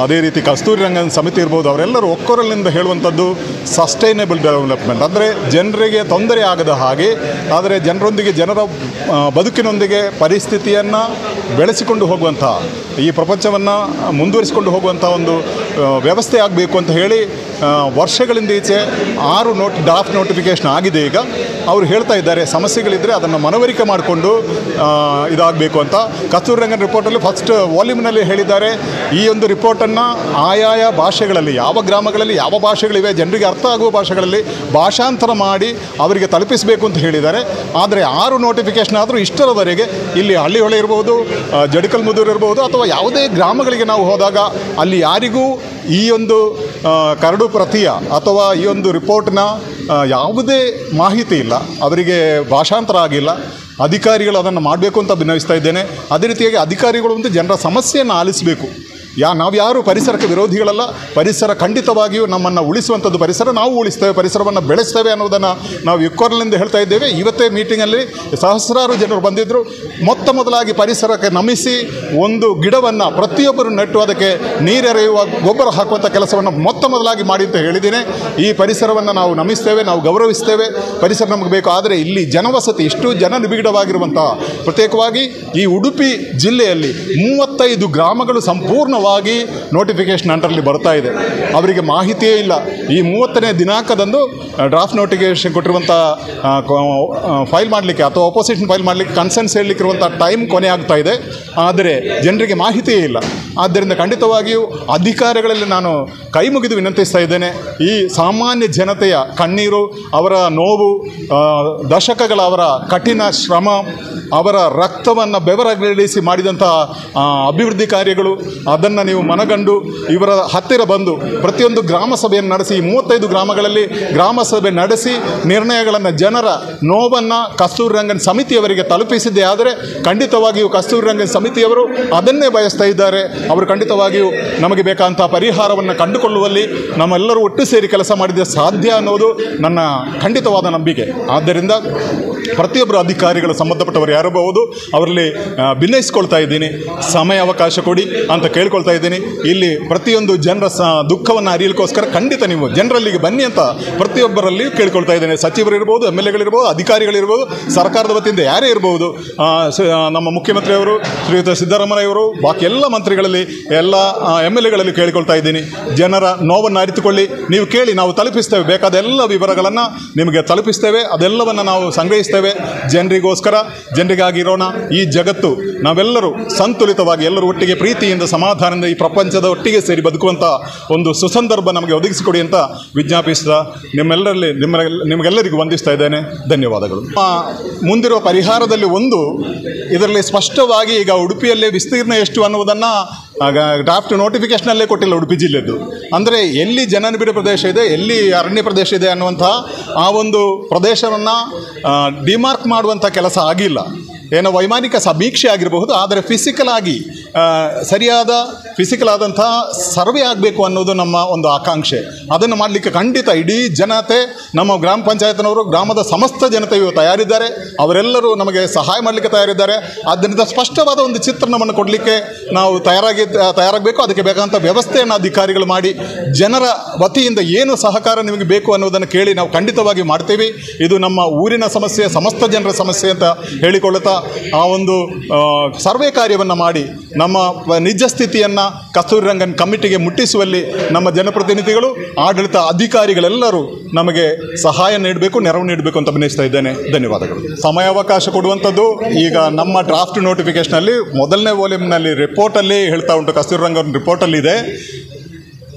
ಅದೇ ರೀತಿ ಕಸ್ತೂರಿ ರಂಗನ್ ಸಮಿತಿ ಇರ್ಬೋದು, ಅವರೆಲ್ಲರೂ ಒಕ್ಕೊರಲಿನಿಂದ ಹೇಳುವಂಥದ್ದು ಸಸ್ಟೈನೇಬಲ್ ಡೆವಲಪ್ಮೆಂಟ್, ಅಂದರೆ ಜನರಿಗೆ ತೊಂದರೆ ಆಗದ ಹಾಗೆ, ಆದರೆ ಜನರೊಂದಿಗೆ, ಜನರ ಬದುಕಿನೊಂದಿಗೆ ಪರಿಸ್ಥಿತಿಯನ್ನು ಬೆಳೆಸಿಕೊಂಡು ಹೋಗುವಂಥ, ಈ ಪ್ರಪಂಚವನ್ನು ಮುಂದುವರಿಸಿಕೊಂಡು ಹೋಗುವಂಥ ಒಂದು ವ್ಯವಸ್ಥೆ ಆಗಬೇಕು ಅಂತ ಹೇಳಿ ವರ್ಷಗಳಿಂದ ಈಚೆ 6 ಡ್ರಾಫ್ಟ್ ನೋಟಿಫಿಕೇಷನ್ ಆಗಿದೆ. ಈಗ ಅವರು ಹೇಳ್ತಾ ಇದ್ದಾರೆ ಸಮಸ್ಯೆಗಳಿದ್ದರೆ ಅದನ್ನು ಮನವರಿಕೆ ಮಾಡಿಕೊಂಡು ಇದಾಗಬೇಕು ಅಂತ. ಕಸ್ತೂರಿ ರಂಗನ್ ರಿಪೋರ್ಟಲ್ಲಿ ಫಸ್ಟ್ ವಾಲ್ಯೂಮ್ನಲ್ಲಿ ಹೇಳಿದ್ದಾರೆ, ಈ ಒಂದು ರಿಪೋರ್ಟನ್ನು ಆಯಾಯ ಭಾಷೆಗಳಲ್ಲಿ, ಯಾವ ಗ್ರಾಮಗಳಲ್ಲಿ ಯಾವ ಭಾಷೆಗಳಿವೆ ಜನರಿಗೆ ಅರ್ಥ ಆಗುವ ಭಾಷೆಗಳಲ್ಲಿ ಭಾಷಾಂತರ ಮಾಡಿ ಅವರಿಗೆ ತಲುಪಿಸಬೇಕು ಅಂತ ಹೇಳಿದ್ದಾರೆ. ಆದರೆ 6 ನೋಟಿಫಿಕೇಷನ್ ಆದರೂ ಇಷ್ಟರವರೆಗೆ ಇಲ್ಲಿ ಹಳ್ಳಿಹೊಳೆ ಇರ್ಬೋದು, ಜಡಿಕಲ್ಮುದೂರು ಇರ್ಬೋದು, ಅಥವಾ ಯಾವುದೇ ಗ್ರಾಮಗಳಿಗೆ ನಾವು ಹೋದಾಗ ಅಲ್ಲಿ ಯಾರಿಗೂ ಈ ಒಂದು ಕರಡು ಪ್ರತಿಯ ಅಥವಾ ಈ ಒಂದು ರಿಪೋರ್ಟ್ನ ಯಾವುದೇ ಮಾಹಿತಿ ಇಲ್ಲ, ಅವರಿಗೆ ಭಾಷಾಂತರ ಆಗಿಲ್ಲ. ಅಧಿಕಾರಿಗಳು ಅದನ್ನು ಮಾಡಬೇಕು ಅಂತ ಭಿನ್ನವಿಸ್ತಾ ಇದ್ದೇನೆ. ಅದೇ ರೀತಿಯಾಗಿ ಅಧಿಕಾರಿಗಳು ಒಂದು ಜನರ ಸಮಸ್ಯೆಯನ್ನು ಆಲಿಸಬೇಕು. ನಾವು ಯಾರು ಪರಿಸರಕ್ಕೆ ವಿರೋಧಿಗಳಲ್ಲ. ಪರಿಸರ ಖಂಡಿತವಾಗಿಯೂ ನಮ್ಮನ್ನು ಉಳಿಸುವಂಥದ್ದು. ಪರಿಸರ ನಾವು ಉಳಿಸ್ತೇವೆ, ಪರಿಸರವನ್ನು ಬೆಳೆಸ್ತೇವೆ ಅನ್ನೋದನ್ನು ನಾವು ಇಕ್ಕೊರಲಿಂದ ಹೇಳ್ತಾ ಇದ್ದೇವೆ. ಇವತ್ತೇ ಮೀಟಿಂಗಲ್ಲಿ ಸಹಸ್ರಾರು ಜನರು ಬಂದಿದ್ದರು. ಮೊದಲಾಗಿ ಪರಿಸರಕ್ಕೆ ನಮಿಸಿ ಒಂದು ಗಿಡವನ್ನು ಪ್ರತಿಯೊಬ್ಬರು ನೆಟ್ಟು ಅದಕ್ಕೆ ನೀರೆರೆಯುವ ಗೊಬ್ಬರ ಹಾಕುವಂಥ ಕೆಲಸವನ್ನು ಮೊದಲಾಗಿ ಮಾಡಿ ಅಂತ ಹೇಳಿದ್ದೇನೆ. ಈ ಪರಿಸರವನ್ನು ನಾವು ನಮಿಸ್ತೇವೆ, ನಾವು ಗೌರವಿಸ್ತೇವೆ, ಪರಿಸರ ನಮಗೆ ಬೇಕು. ಆದರೆ ಇಲ್ಲಿ ಜನವಸತಿ ಇಷ್ಟು ನಿಬಿಡವಾಗಿರುವಂಥ, ಪ್ರತ್ಯೇಕವಾಗಿ ಈ ಉಡುಪಿ ಜಿಲ್ಲೆಯಲ್ಲಿ 35 ಗ್ರಾಮಗಳು ಸಂಪೂರ್ಣ ನೋಟಿಫಿಕೇಶನ್ ಅಂಡರಲ್ಲಿ ಬರ್ತಾ ಇದೆ. ಅವರಿಗೆ ಮಾಹಿತಿಯೇ ಇಲ್ಲ. ಈ 30ನೇ ದಿನಾಂಕದಂದು ಡ್ರಾಫ್ಟ್ ನೋಟಿಫಿಕೇಶನ್ ಕೊಟ್ಟಿರುವಂಥ ಫೈಲ್ ಮಾಡಲಿಕ್ಕೆ ಅಥವಾ ಅಪೋಸಿಷನ್ ಫೈಲ್ ಮಾಡಲಿಕ್ಕೆ ಕನ್ಸೆನ್ಸ್ ಹೇಳಲಿಕ್ಕಿರುವಂಥ ಟೈಮ್ ಕೊನೆ ಆಗ್ತಾ ಇದೆ. ಆದರೆ ಜನರಿಗೆ ಮಾಹಿತಿಯೇ ಇಲ್ಲ. ಆದ್ದರಿಂದ ಖಂಡಿತವಾಗಿಯೂ ಅಧಿಕಾರಿಗಳಲ್ಲಿ ನಾನು ಕೈ ಮುಗಿದು ವಿನಂತಿಸ್ತಾ ಇದ್ದೇನೆ. ಈ ಸಾಮಾನ್ಯ ಜನತೆಯ ಕಣ್ಣೀರು, ಅವರ ನೋವು, ದಶಕಗಳ ಅವರ ಕಠಿಣ ಶ್ರಮ, ಅವರ ರಕ್ತವನ್ನು ಬೆವರಗಿಳಿಸಿ ಮಾಡಿದಂಥ ಅಭಿವೃದ್ಧಿ ಕಾರ್ಯಗಳು, ಅದನ್ನು ನೀವು ಮನಗಂಡು ಇವರ ಹತ್ತಿರ ಬಂದು ಪ್ರತಿಯೊಂದು ಗ್ರಾಮ ಸಭೆಯನ್ನು ನಡೆಸಿ 35 ಗ್ರಾಮಗಳಲ್ಲಿ ಗ್ರಾಮ ಸಭೆ ನಡೆಸಿ ನಿರ್ಣಯಗಳನ್ನು, ಜನರ ನೋವನ್ನು ಕಸ್ತೂರಿ ರಂಗನ್ ಸಮಿತಿಯವರಿಗೆ ತಲುಪಿಸಿದ್ದೇ ಆದರೆ ಖಂಡಿತವಾಗಿಯೂ ಕಸ್ತೂರಿ ರಂಗನ್ ಸಮಿತಿಯವರು ಅದನ್ನೇ ಬಯಸ್ತಾ ಇದ್ದಾರೆ. ಅವರು ಖಂಡಿತವಾಗಿಯೂ ನಮಗೆ ಬೇಕಾದಂಥ ಪರಿಹಾರವನ್ನು ಕಂಡುಕೊಳ್ಳುವಲ್ಲಿ ನಮ್ಮೆಲ್ಲರೂ ಒಟ್ಟು ಸೇರಿ ಕೆಲಸ ಮಾಡಿದರೆ ಸಾಧ್ಯ ಅನ್ನೋದು ನನ್ನ ಖಂಡಿತವಾದ ನಂಬಿಕೆ. ಆದ್ದರಿಂದ ಪ್ರತಿಯೊಬ್ಬರು ಅಧಿಕಾರಿಗಳು ಸಂಬಂಧಪಟ್ಟವರು ಯಾರಬಹುದು ಅವರಲ್ಲಿ ಭಿನ್ನಯಿಸ್ಕೊಳ್ತಾ ಇದ್ದೀನಿ. ಸಮಯ ಅವಕಾಶ ಕೊಡಿ ಅಂತ ಕೇಳ್ಕೊಳ್ತಾ ಇದ್ದೀನಿ. ಇಲ್ಲಿ ಪ್ರತಿಯೊಂದು ಜನರ ದುಃಖವನ್ನು ಅರಿಯಲಿಕ್ಕೋಸ್ಕರ ಖಂಡಿತ ನೀವು ಜನರಲ್ಲಿಗೆ ಬನ್ನಿ ಅಂತ ಪ್ರತಿಯೊಬ್ಬರಲ್ಲಿ ಕೇಳ್ಕೊಳ್ತಾ ಇದ್ದೇನೆ. ಸಚಿವರಿರ್ಬೋದು, MLAಗಳಿರ್ಬೋದು, ಅಧಿಕಾರಿಗಳಿರ್ಬೋದು, ಸರ್ಕಾರದ ವತಿಯಿಂದ ಯಾರೇ ಇರ್ಬೋದು, ನಮ್ಮ ಮುಖ್ಯಮಂತ್ರಿಯವರು ಶ್ರೀಯುತ ಸಿದ್ದರಾಮಯ್ಯವರು, ಬಾಕಿ ಎಲ್ಲ ಮಂತ್ರಿಗಳಲ್ಲಿ, ಎಲ್ಲ MLAಗಳಲ್ಲಿ ಕೇಳಿಕೊಳ್ತಾ ಇದ್ದೀನಿ. ಜನರ ನೋವನ್ನು ಅರಿತುಕೊಳ್ಳಿ, ನೀವು ಕೇಳಿ, ನಾವು ತಲುಪಿಸ್ತೇವೆ. ಬೇಕಾದ ಎಲ್ಲ ವಿವರಗಳನ್ನು ನಿಮಗೆ ತಲುಪಿಸ್ತೇವೆ. ಅದೆಲ್ಲವನ್ನು ನಾವು ಸಂಗ್ರಹಿಸ್ತೇವೆ. ಜನರಿಗೋಸ್ಕರ, ಜನರಿಗಾಗಿರೋಣ. ಈ ಜಗತ್ತು ನಾವೆಲ್ಲರೂ ಸಂತುಲಿತವಾಗಿ ಎಲ್ಲರೂ ಒಟ್ಟಿಗೆ ಪ್ರೀತಿಯಿಂದ ಸಮಾಧಾನದಿಂದ ಈ ಪ್ರಪಂಚದ ಒಟ್ಟಿಗೆ ಸೇರಿ ಬದುಕುವಂಥ ಒಂದು ಸುಸಂದರ್ಭ ನಮಗೆ ಒದಗಿಸಿಕೊಡಿ ಅಂತ ವಿಜ್ಞಾಪಿಸಿದ ನಿಮಗೆಲ್ಲರಿಗೂ ವಂದಿಸ್ತಾ ಇದ್ದೇನೆ. ಧನ್ಯವಾದಗಳು. ಮುಂದಿರುವ ಪರಿಹಾರದಲ್ಲಿ ಇದರಲ್ಲಿ ಸ್ಪಷ್ಟವಾಗಿ ಈಗ ಉಡುಪಿಯಲ್ಲೇ ವಿಸ್ತೀರ್ಣ ಎಷ್ಟು ಅನ್ನುವುದನ್ನು ಡ್ರಾಫ್ಟ್ ನೋಟಿಫಿಕೇಷನಲ್ಲೇ ಕೊಟ್ಟಿಲ್ಲ ಉಡುಪಿ ಜಿಲ್ಲೆದು. ಅಂದರೆ ಎಲ್ಲಿ ಜನನಿಬಿಡ ಪ್ರದೇಶ ಇದೆ, ಎಲ್ಲಿ ಅರಣ್ಯ ಪ್ರದೇಶ ಇದೆ ಅನ್ನುವಂಥ ಆ ಒಂದು ಪ್ರದೇಶವನ್ನು ಡಿಮಾರ್ಕ್ ಮಾಡುವಂಥ ಕೆಲಸ ಆಗಿಲ್ಲ. ಏನೋ ವೈಮಾನಿಕ ಸಮೀಕ್ಷೆ ಆಗಿರಬಹುದು, ಆದರೆ ಫಿಸಿಕಲ್ ಆಗಿ ಸರಿಯಾದ ಫಿಸಿಕಲ್ ಆದಂಥ ಸರ್ವೆ ಆಗಬೇಕು ಅನ್ನೋದು ನಮ್ಮ ಒಂದು ಆಕಾಂಕ್ಷೆ. ಅದನ್ನು ಮಾಡಲಿಕ್ಕೆ ಖಂಡಿತ ಇಡೀ ಜನತೆ, ನಮ್ಮ ಗ್ರಾಮ ಪಂಚಾಯತ್ನವರು, ಗ್ರಾಮದ ಸಮಸ್ತ ಜನತೆಯು ತಯಾರಿದ್ದಾರೆ. ಅವರೆಲ್ಲರೂ ನಮಗೆ ಸಹಾಯ ಮಾಡಲಿಕ್ಕೆ ತಯಾರಿದ್ದಾರೆ. ಆದ್ದರಿಂದ ಸ್ಪಷ್ಟವಾದ ಒಂದು ಚಿತ್ರಣವನ್ನು ಕೊಡಲಿಕ್ಕೆ ನಾವು ತಯಾರಾಗಬೇಕು. ಅದಕ್ಕೆ ಬೇಕಾದಂಥ ವ್ಯವಸ್ಥೆಯನ್ನು ಅಧಿಕಾರಿಗಳು ಮಾಡಿ, ಜನರ ವತಿಯಿಂದ ಏನು ಸಹಕಾರ ನಿಮಗೆ ಬೇಕು ಅನ್ನೋದನ್ನು ಕೇಳಿ ನಾವು ಖಂಡಿತವಾಗಿ ಮಾಡ್ತೀವಿ. ಇದು ನಮ್ಮ ಊರಿನ ಸಮಸ್ಯೆ, ಸಮಸ್ತ ಜನರ ಸಮಸ್ಯೆ ಅಂತ ಹೇಳಿಕೊಳ್ಳುತ್ತಾ ಆ ಒಂದು ಸರ್ವೆ ಕಾರ್ಯವನ್ನು ಮಾಡಿ ನಮ್ಮ ನಿಜ ಸ್ಥಿತಿಯನ್ನು ಕಸ್ತೂರಿ ರಂಗನ್ ಕಮಿಟಿಗೆ ಮುಟ್ಟಿಸುವಲ್ಲಿ ನಮ್ಮ ಜನಪ್ರತಿನಿಧಿಗಳು, ಆಡಳಿತ ಅಧಿಕಾರಿಗಳೆಲ್ಲರೂ ನಮಗೆ ಸಹಾಯ ನೀಡಬೇಕು, ನೆರವು ನೀಡಬೇಕು ಅಂತ ಅಭಿನಯಿಸ್ತಾ ಇದ್ದೇನೆ. ಧನ್ಯವಾದಗಳು. ಸಮಯಾವಕಾಶ ಕೊಡುವಂಥದ್ದು ಈಗ ನಮ್ಮ ಡ್ರಾಫ್ಟ್ ನೋಟಿಫಿಕೇಷನಲ್ಲಿ ಮೊದಲನೇ ವಾಲ್ಯೂಮ್ನಲ್ಲಿ ರಿಪೋರ್ಟಲ್ಲಿ ಹೇಳ್ತಾ ಉಂಟು, ಕಸ್ತೂರಿ ರಂಗನ್ ರಿಪೋರ್ಟಲ್ಲಿದೆ.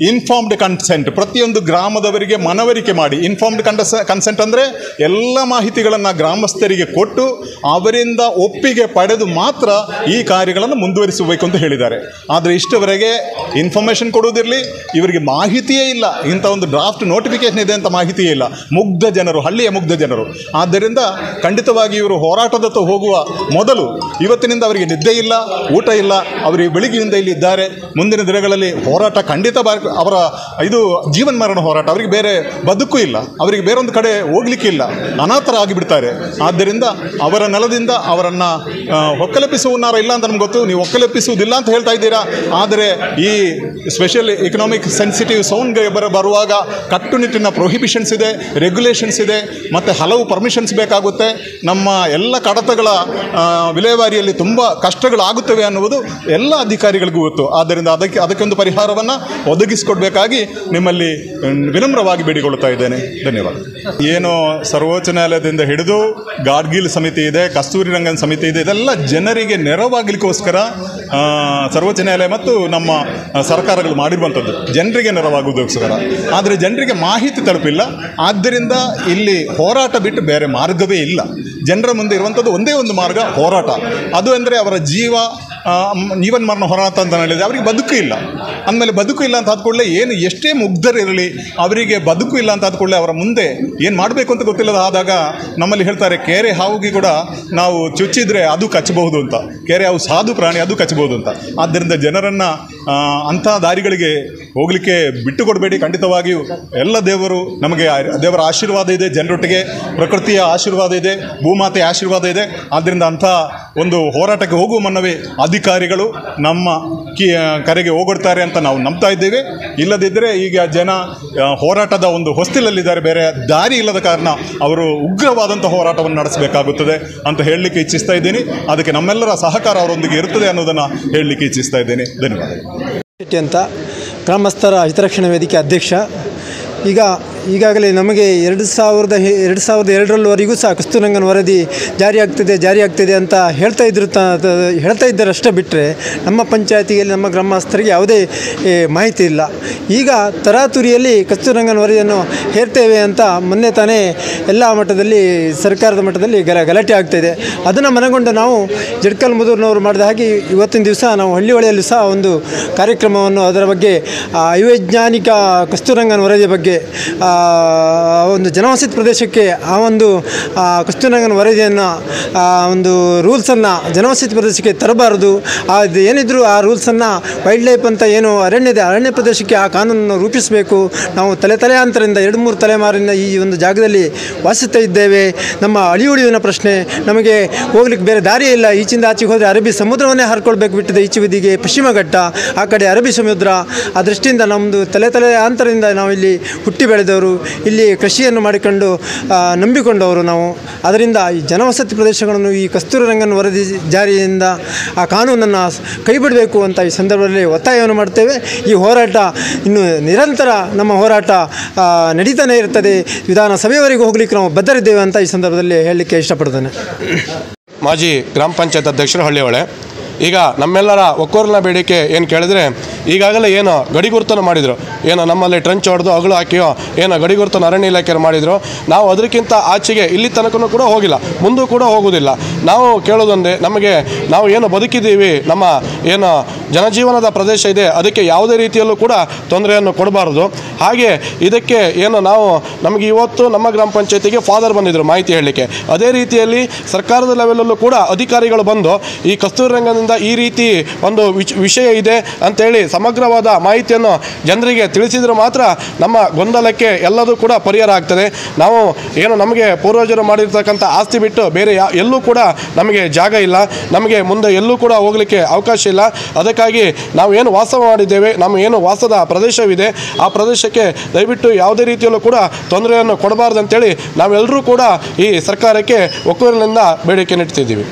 ಇನ್ಫಾರ್ಮ್ಡ್ ಕನ್ಸೆಂಟ್, ಪ್ರತಿಯೊಂದು ಗ್ರಾಮದವರಿಗೆ ಮನವರಿಕೆ ಮಾಡಿ. ಇನ್ಫಾರ್ಮ್ಡ್ ಕನ್ಸೆಂಟ್ ಅಂದರೆ ಎಲ್ಲ ಮಾಹಿತಿಗಳನ್ನು ಗ್ರಾಮಸ್ಥರಿಗೆ ಕೊಟ್ಟು ಅವರಿಂದ ಒಪ್ಪಿಗೆ ಪಡೆದು ಮಾತ್ರ ಈ ಕಾರ್ಯಗಳನ್ನು ಮುಂದುವರಿಸಬೇಕು ಅಂತ ಹೇಳಿದ್ದಾರೆ. ಆದರೆ ಇಷ್ಟವರೆಗೆ ಇನ್ಫಾರ್ಮೇಷನ್ ಕೊಡುವುದಿರಲಿ, ಇವರಿಗೆ ಮಾಹಿತಿಯೇ ಇಲ್ಲ. ಇಂಥ ಒಂದು ಡ್ರಾಫ್ಟ್ ನೋಟಿಫಿಕೇಷನ್ ಇದೆ ಅಂತ ಮಾಹಿತಿಯೇ ಇಲ್ಲ. ಮುಗ್ಧ ಜನರು, ಹಳ್ಳಿಯ ಮುಗ್ಧ ಜನರು. ಆದ್ದರಿಂದ ಖಂಡಿತವಾಗಿ ಇವರು ಹೋರಾಟದತ್ತ ಹೋಗುವ ಮೊದಲು ಇವತ್ತಿನಿಂದ ಅವರಿಗೆ ನಿದ್ದೆ ಇಲ್ಲ, ಊಟ ಇಲ್ಲ, ಅವರಿಗೆ ಬೆಳಿಗ್ಗೆಯಿಂದ ಇಲ್ಲಿ ಇದ್ದಾರೆ. ಮುಂದಿನ ದಿನಗಳಲ್ಲಿ ಹೋರಾಟ ಖಂಡಿತ ಅವರ ಇದು ಜೀವನ ಮರಣ ಹೋರಾಟ. ಅವರಿಗೆ ಬೇರೆ ಬದುಕು ಇಲ್ಲ, ಅವರಿಗೆ ಬೇರೊಂದು ಕಡೆ ಹೋಗ್ಲಿಕ್ಕೆ ಇಲ್ಲ, ಅನಾಥರಾಗಿಬಿಡ್ತಾರೆ. ಆದ್ದರಿಂದ ಅವರ ನೆಲದಿಂದ ಅವರನ್ನು ಒಕ್ಕಲೆಪ್ಪಿಸುವನಾರ ಇಲ್ಲ ಅಂತ ನಮ್ಗೆ ಗೊತ್ತು. ನೀವು ಒಕ್ಕಲೆಪ್ಪಿಸುವುದಿಲ್ಲ ಅಂತ ಹೇಳ್ತಾ ಇದ್ದೀರಾ. ಆದರೆ ಈ ಸ್ಪೆಷಲ್ ಎಕನಾಮಿಕ್ ಸೆನ್ಸಿಟಿವ್ ಝೋನ್ಗೆ ಬರುವಾಗ ಕಟ್ಟುನಿಟ್ಟಿನ ಪ್ರೊಹಿಬಿಷನ್ಸ್ ಇದೆ, ರೆಗ್ಯುಲೇಷನ್ಸ್ ಇದೆ, ಮತ್ತು ಹಲವು ಪರ್ಮಿಷನ್ಸ್ ಬೇಕಾಗುತ್ತೆ. ನಮ್ಮ ಎಲ್ಲ ಕಡತಗಳ ವಿಲೇವಾರಿಯಲ್ಲಿ ತುಂಬ ಕಷ್ಟಗಳಾಗುತ್ತವೆ ಅನ್ನುವುದು ಎಲ್ಲ ಅಧಿಕಾರಿಗಳಿಗೂ ಗೊತ್ತು. ಆದ್ದರಿಂದ ಅದಕ್ಕೊಂದು ಪರಿಹಾರವನ್ನು ಒದಗಿಸಿ ಒದಗಿಸಿಕೊಡ್ಬೇಕಾಗಿ ನಿಮ್ಮಲ್ಲಿ ವಿನಮ್ರವಾಗಿ ಬೇಡಿಕೊಳ್ಳುತ್ತಾ ಇದ್ದೇನೆ. ಧನ್ಯವಾದ. ಏನು ಸರ್ವೋಚ್ಚ ನ್ಯಾಯಾಲಯದಿಂದ ಹಿಡಿದು ಗಾಡ್ಗಿಲ್ ಸಮಿತಿ ಇದೆ, ಕಸ್ತೂರಿ ರಂಗನ್ ಸಮಿತಿ ಇದೆ, ಇದೆಲ್ಲ ಜನರಿಗೆ ನೆರವಾಗಲಿಕ್ಕೋಸ್ಕರ ಸರ್ವೋಚ್ಚ ನ್ಯಾಯಾಲಯ ಮತ್ತು ನಮ್ಮ ಸರ್ಕಾರಗಳು ಮಾಡಿರುವಂಥದ್ದು, ಜನರಿಗೆ ನೆರವಾಗುವುದಕ್ಕೋಸ್ಕರ. ಆದರೆ ಜನರಿಗೆ ಮಾಹಿತಿ ತಲುಪಿಲ್ಲ. ಆದ್ದರಿಂದ ಇಲ್ಲಿ ಹೋರಾಟ ಬಿಟ್ಟು ಬೇರೆ ಮಾರ್ಗವೇ ಇಲ್ಲ. ಜನರ ಮುಂದೆ ಇರುವಂಥದ್ದು ಒಂದೇ ಒಂದು ಮಾರ್ಗ, ಹೋರಾಟ. ಅದು ಅಂದರೆ ಅವರ ಜೀವನ್ ಮರಣ ಹೋರಾಟ ಅಂತ ಹೇಳಿದರೆ ಅವರಿಗೆ ಬದುಕು ಇಲ್ಲ. ಅಂದಮೇಲೆ ಬದುಕು ಇಲ್ಲ ಅಂತ ಆದ್ಕೊಳ್ಳೆ ಏನು ಎಷ್ಟೇ ಮುಗ್ಧರಿರಲಿ, ಅವರಿಗೆ ಬದುಕು ಇಲ್ಲ ಅಂತ ಆದ್ಕೊಳ್ಳೆ ಅವರ ಮುಂದೆ ಏನು ಮಾಡಬೇಕು ಅಂತ ಗೊತ್ತಿಲ್ಲದ ಆದಾಗ ನಮ್ಮಲ್ಲಿ ಹೇಳ್ತಾರೆ, ಕೆರೆ ಹಾವಿಗೆ ಕೂಡ ನಾವು ಚುಚ್ಚಿದ್ರೆ ಅದು ಕಚ್ಚಬಹುದು ಅಂತ. ಕೆರೆ ಹಾವು ಸಾಧು ಪ್ರಾಣಿ, ಅದು ಕಚ್ಚಬಹುದು ಅಂತ. ಆದ್ದರಿಂದ ಜನರನ್ನು ಅಂಥ ದಾರಿಗಳಿಗೆ ಹೋಗಲಿಕ್ಕೆ ಬಿಟ್ಟು ಕೊಡಬೇಡಿ. ಖಂಡಿತವಾಗಿಯೂ ಎಲ್ಲ ನಮಗೆ ದೇವರ ಆಶೀರ್ವಾದ ಇದೆ, ಜನರೊಟ್ಟಿಗೆ ಪ್ರಕೃತಿಯ ಆಶೀರ್ವಾದ ಇದೆ, ಭೂಮಾತೆಯ ಆಶೀರ್ವಾದ ಇದೆ. ಆದ್ದರಿಂದ ಅಂಥ ಒಂದು ಹೋರಾಟಕ್ಕೆ ಹೋಗುವ ಮುನ್ನವೇ ಅಧಿಕಾರಿಗಳು ನಮ್ಮ ಕರೆಗೆ ಹೋಗೊಡ್ತಾರೆ ಅಂತ ನಾವು ನಂಬ್ತಾ ಇದ್ದೇವೆ. ಇಲ್ಲದಿದ್ದರೆ ಈಗ ಜನ ಹೋರಾಟದ ಒಂದು ಹೊಸ್ತಿಲಲ್ಲಿದ್ದಾರೆ, ಬೇರೆ ದಾರಿ ಇಲ್ಲದ ಕಾರಣ ಅವರು ಉಗ್ರವಾದಂಥ ಹೋರಾಟವನ್ನು ನಡೆಸಬೇಕಾಗುತ್ತದೆ ಅಂತ ಹೇಳಲಿಕ್ಕೆ ಇಚ್ಛಿಸ್ತಾ ಇದ್ದೀನಿ. ಅದಕ್ಕೆ ನಮ್ಮೆಲ್ಲರ ಸಹಕಾರ ಅವರೊಂದಿಗೆ ಇರುತ್ತದೆ ಅನ್ನೋದನ್ನು ಹೇಳಲಿಕ್ಕೆ ಇಚ್ಛಿಸ್ತಾ ಇದ್ದೇನೆ. ಧನ್ಯವಾದ. ಅಂತ ಗ್ರಾಮಸ್ಥರ ಹಿತರಕ್ಷಣಾ ವೇದಿಕೆ ಅಧ್ಯಕ್ಷ. ಈಗಾಗಲೇ ನಮಗೆ 2002ರವರೆಗೂ ಸಹ ಕಸ್ತೂರಿ ರಂಗನ್ ವರದಿ ಜಾರಿಯಾಗ್ತಿದೆ ಅಂತ ಹೇಳ್ತಾ ಇದ್ದರಷ್ಟೇ ಬಿಟ್ಟರೆ ನಮ್ಮ ಪಂಚಾಯತಿಯಲ್ಲಿ ನಮ್ಮ ಗ್ರಾಮಸ್ಥರಿಗೆ ಯಾವುದೇ ಮಾಹಿತಿ ಇಲ್ಲ. ಈಗ ತರಾತುರಿಯಲ್ಲಿ ಕಸ್ತೂರಿ ರಂಗನ್ ವರದಿಯನ್ನು ಹೇರ್ತೇವೆ ಅಂತ ಮೊನ್ನೆ ತಾನೇ ಎಲ್ಲ ಮಟ್ಟದಲ್ಲಿ ಸರ್ಕಾರದ ಮಟ್ಟದಲ್ಲಿ ಗಲಾಟೆ ಆಗ್ತಾಯಿದೆ. ಅದನ್ನು ಮನಗೊಂಡು ನಾವು ಜಡ್ಕಲ್ ಮುದೂರ್ನವರು ಮಾಡಿದ ಹಾಗೆ ಇವತ್ತಿನ ದಿವಸ ನಾವು ಹಳ್ಳಿಹೊಳೆಯಲ್ಲೂ ಸಹ ಒಂದು ಕಾರ್ಯಕ್ರಮವನ್ನು ಅದರ ಬಗ್ಗೆ ಅವೈಜ್ಞಾನಿಕ ಕಸ್ತೂರಿ ರಂಗನ್ ವರದಿಯ ಬಗ್ಗೆ ಒಂದು ಜನವಸತಿ ಪ್ರದೇಶಕ್ಕೆ ಆ ಒಂದು ಕಸ್ತೂರಿ ರಂಗನ್ ವರದಿಯನ್ನು ಒಂದು ರೂಲ್ಸನ್ನು ಜನವಸತಿ ಪ್ರದೇಶಕ್ಕೆ ತರಬಾರದು. ಅದು ಏನಿದ್ರು ಆ ರೂಲ್ಸನ್ನು ವೈಲ್ಡ್ ಲೈಫ್ ಅಂತ ಏನು ಅರಣ್ಯ ಪ್ರದೇಶಕ್ಕೆ ಆ ಕಾನೂನನ್ನು ರೂಪಿಸಬೇಕು. ನಾವು ತಲೆಯಾಂತರದಿಂದ 2-3 ತಲೆಮಾರಿನ ಈ ಒಂದು ಜಾಗದಲ್ಲಿ ವಾಸಿಸ್ತಾ ಇದ್ದೇವೆ. ನಮ್ಮ ಅಳಿಯುಳಿವಿನ ಪ್ರಶ್ನೆ, ನಮಗೆ ಹೋಗ್ಲಿಕ್ಕೆ ಬೇರೆ ದಾರಿ ಇಲ್ಲ. ಈಚಿಂದ ಆಚೆಗೆ ಹೋದರೆ ಅರಬ್ಬಿ ಸಮುದ್ರವನ್ನೇ ಹರ್ಕೊಳ್ಬೇಕು ಬಿಟ್ಟಿದೆ. ಈಚೆ ಬದಿಗೆ ಪಶ್ಚಿಮ ಘಟ್ಟ, ಆ ಕಡೆ ಅರಬ್ಬಿ ಸಮುದ್ರ. ಆ ದೃಷ್ಟಿಯಿಂದ ನಮ್ಮದು ತಲೆಯಾಂತರದಿಂದ ನಾವು ಇಲ್ಲಿ ಹುಟ್ಟಿ ಬೆಳೆದವರು, ಇಲ್ಲಿ ಕೃಷಿಯನ್ನು ಮಾಡಿಕೊಂಡು ನಂಬಿಕೊಂಡವರು ನಾವು. ಅದರಿಂದ ಈ ಜನವಸತಿ ಪ್ರದೇಶಗಳನ್ನು ಈ ಕಸ್ತೂರಿ ರಂಗನ್ ವರದಿ ಜಾರಿಯಿಂದ ಆ ಕಾನೂನನ್ನು ಕೈಬಿಡಬೇಕು ಅಂತ ಈ ಸಂದರ್ಭದಲ್ಲಿ ಒತ್ತಾಯವನ್ನು ಮಾಡ್ತೇವೆ. ಈ ಹೋರಾಟ ಇನ್ನು ನಿರಂತರ ನಮ್ಮ ಹೋರಾಟ ನಡೀತಾನೆ ಇರ್ತದೆ. ವಿಧಾನಸಭೆಯವರೆಗೂ ಹೋಗ್ಲಿಕ್ಕೆ ನಾವು ಬದ್ಧರಿದ್ದೇವೆ ಅಂತ ಈ ಸಂದರ್ಭದಲ್ಲಿ ಹೇಳಲಿಕ್ಕೆ ಇಷ್ಟಪಡ್ತೇನೆ. ಮಾಜಿ ಗ್ರಾಮ ಪಂಚಾಯತ್ ಅಧ್ಯಕ್ಷರು ಹಳ್ಳಿಹೊಳೆ. ಈಗ ನಮ್ಮೆಲ್ಲರ ಒಕ್ಕೊರಲಿನ ಬೇಡಿಕೆ ಏನು ಕೇಳಿದರೆ, ಈಗಾಗಲೇ ಏನು ಗಡಿಗುರುತನ್ನು ಮಾಡಿದರು, ಏನೋ ನಮ್ಮಲ್ಲಿ ಟ್ರಂಚ್ ಹೊಡೆದು ಅಗಳು ಹಾಕಿಯೋ ಏನೋ ಗಡಿಗುರುತನ್ನು ಅರಣ್ಯ ಇಲಾಖೆಯವರು ಮಾಡಿದರು. ನಾವು ಅದಕ್ಕಿಂತ ಆಚೆಗೆ ಇಲ್ಲಿ ತನಕನೂ ಕೂಡ ಹೋಗಿಲ್ಲ, ಮುಂದೂ ಕೂಡ ಹೋಗೋದಿಲ್ಲ. ನಾವು ಕೇಳೋದೊಂದೇ, ನಾವು ಏನು ಬದುಕಿದ್ದೀವಿ, ನಮ್ಮ ಏನು ಜನಜೀವನದ ಪ್ರದೇಶ ಇದೆ, ಅದಕ್ಕೆ ಯಾವುದೇ ರೀತಿಯಲ್ಲೂ ಕೂಡ ತೊಂದರೆಯನ್ನು ಕೊಡಬಾರ್ದು. ಹಾಗೆ ಇದಕ್ಕೆ ಏನು ನಮಗೆ ಇವತ್ತು ನಮ್ಮ ಗ್ರಾಮ ಪಂಚಾಯತಿಗೆ ಫಾದರ್ ಬಂದಿದ್ದರು ಮಾಹಿತಿ ಹೇಳಲಿಕ್ಕೆ. ಅದೇ ರೀತಿಯಲ್ಲಿ ಸರ್ಕಾರದ ಲೆವೆಲಲ್ಲೂ ಕೂಡ ಅಧಿಕಾರಿಗಳು ಬಂದು ಈ ಕಸ್ತೂರಿ ರಂಗನಿಂದ ಈ ರೀತಿ ಒಂದು ವಿಷಯ ಇದೆ ಅಂತೇಳಿ ಸಮಗ್ರವಾದ ಮಾಹಿತಿಯನ್ನು ಜನರಿಗೆ ತಿಳಿಸಿದರೆ ಮಾತ್ರ ನಮ್ಮ ಗೊಂದಲಕ್ಕೆ ಎಲ್ಲದೂ ಕೂಡ ಪರಿಹಾರ ಆಗ್ತದೆ. ನಾವು ನಮಗೆ ಪೂರ್ವಜರು ಮಾಡಿರ್ತಕ್ಕಂಥ ಆಸ್ತಿ ಬಿಟ್ಟು ಬೇರೆ ಎಲ್ಲೂ ಕೂಡ ನಮಗೆ ಜಾಗ ಇಲ್ಲ, ನಮಗೆ ಮುಂದೆ ಎಲ್ಲೂ ಕೂಡ ಹೋಗಲಿಕ್ಕೆ ಅವಕಾಶ ಇಲ್ಲ. ಅದಕ್ಕಾಗಿ ನಾವು ವಾಸ ಮಾಡಿದ್ದೇವೆ, ನಮ್ಮ ವಾಸದ ಪ್ರದೇಶವಿದೆ, ಆ ಪ್ರದೇಶಕ್ಕೆ ದಯವಿಟ್ಟು ಯಾವುದೇ ರೀತಿಯಲ್ಲೂ ಕೂಡ ತೊಂದರೆಯನ್ನು ಕೊಡಬಾರ್ದು ಅಂತೇಳಿ ನಾವೆಲ್ಲರೂ ಕೂಡ ಈ ಸರ್ಕಾರಕ್ಕೆ ಒಕ್ಕೊರಲಿನಿಂದ ಬೇಡಿಕೆ ನೀಡ್ತಿದ್ದೀವಿ.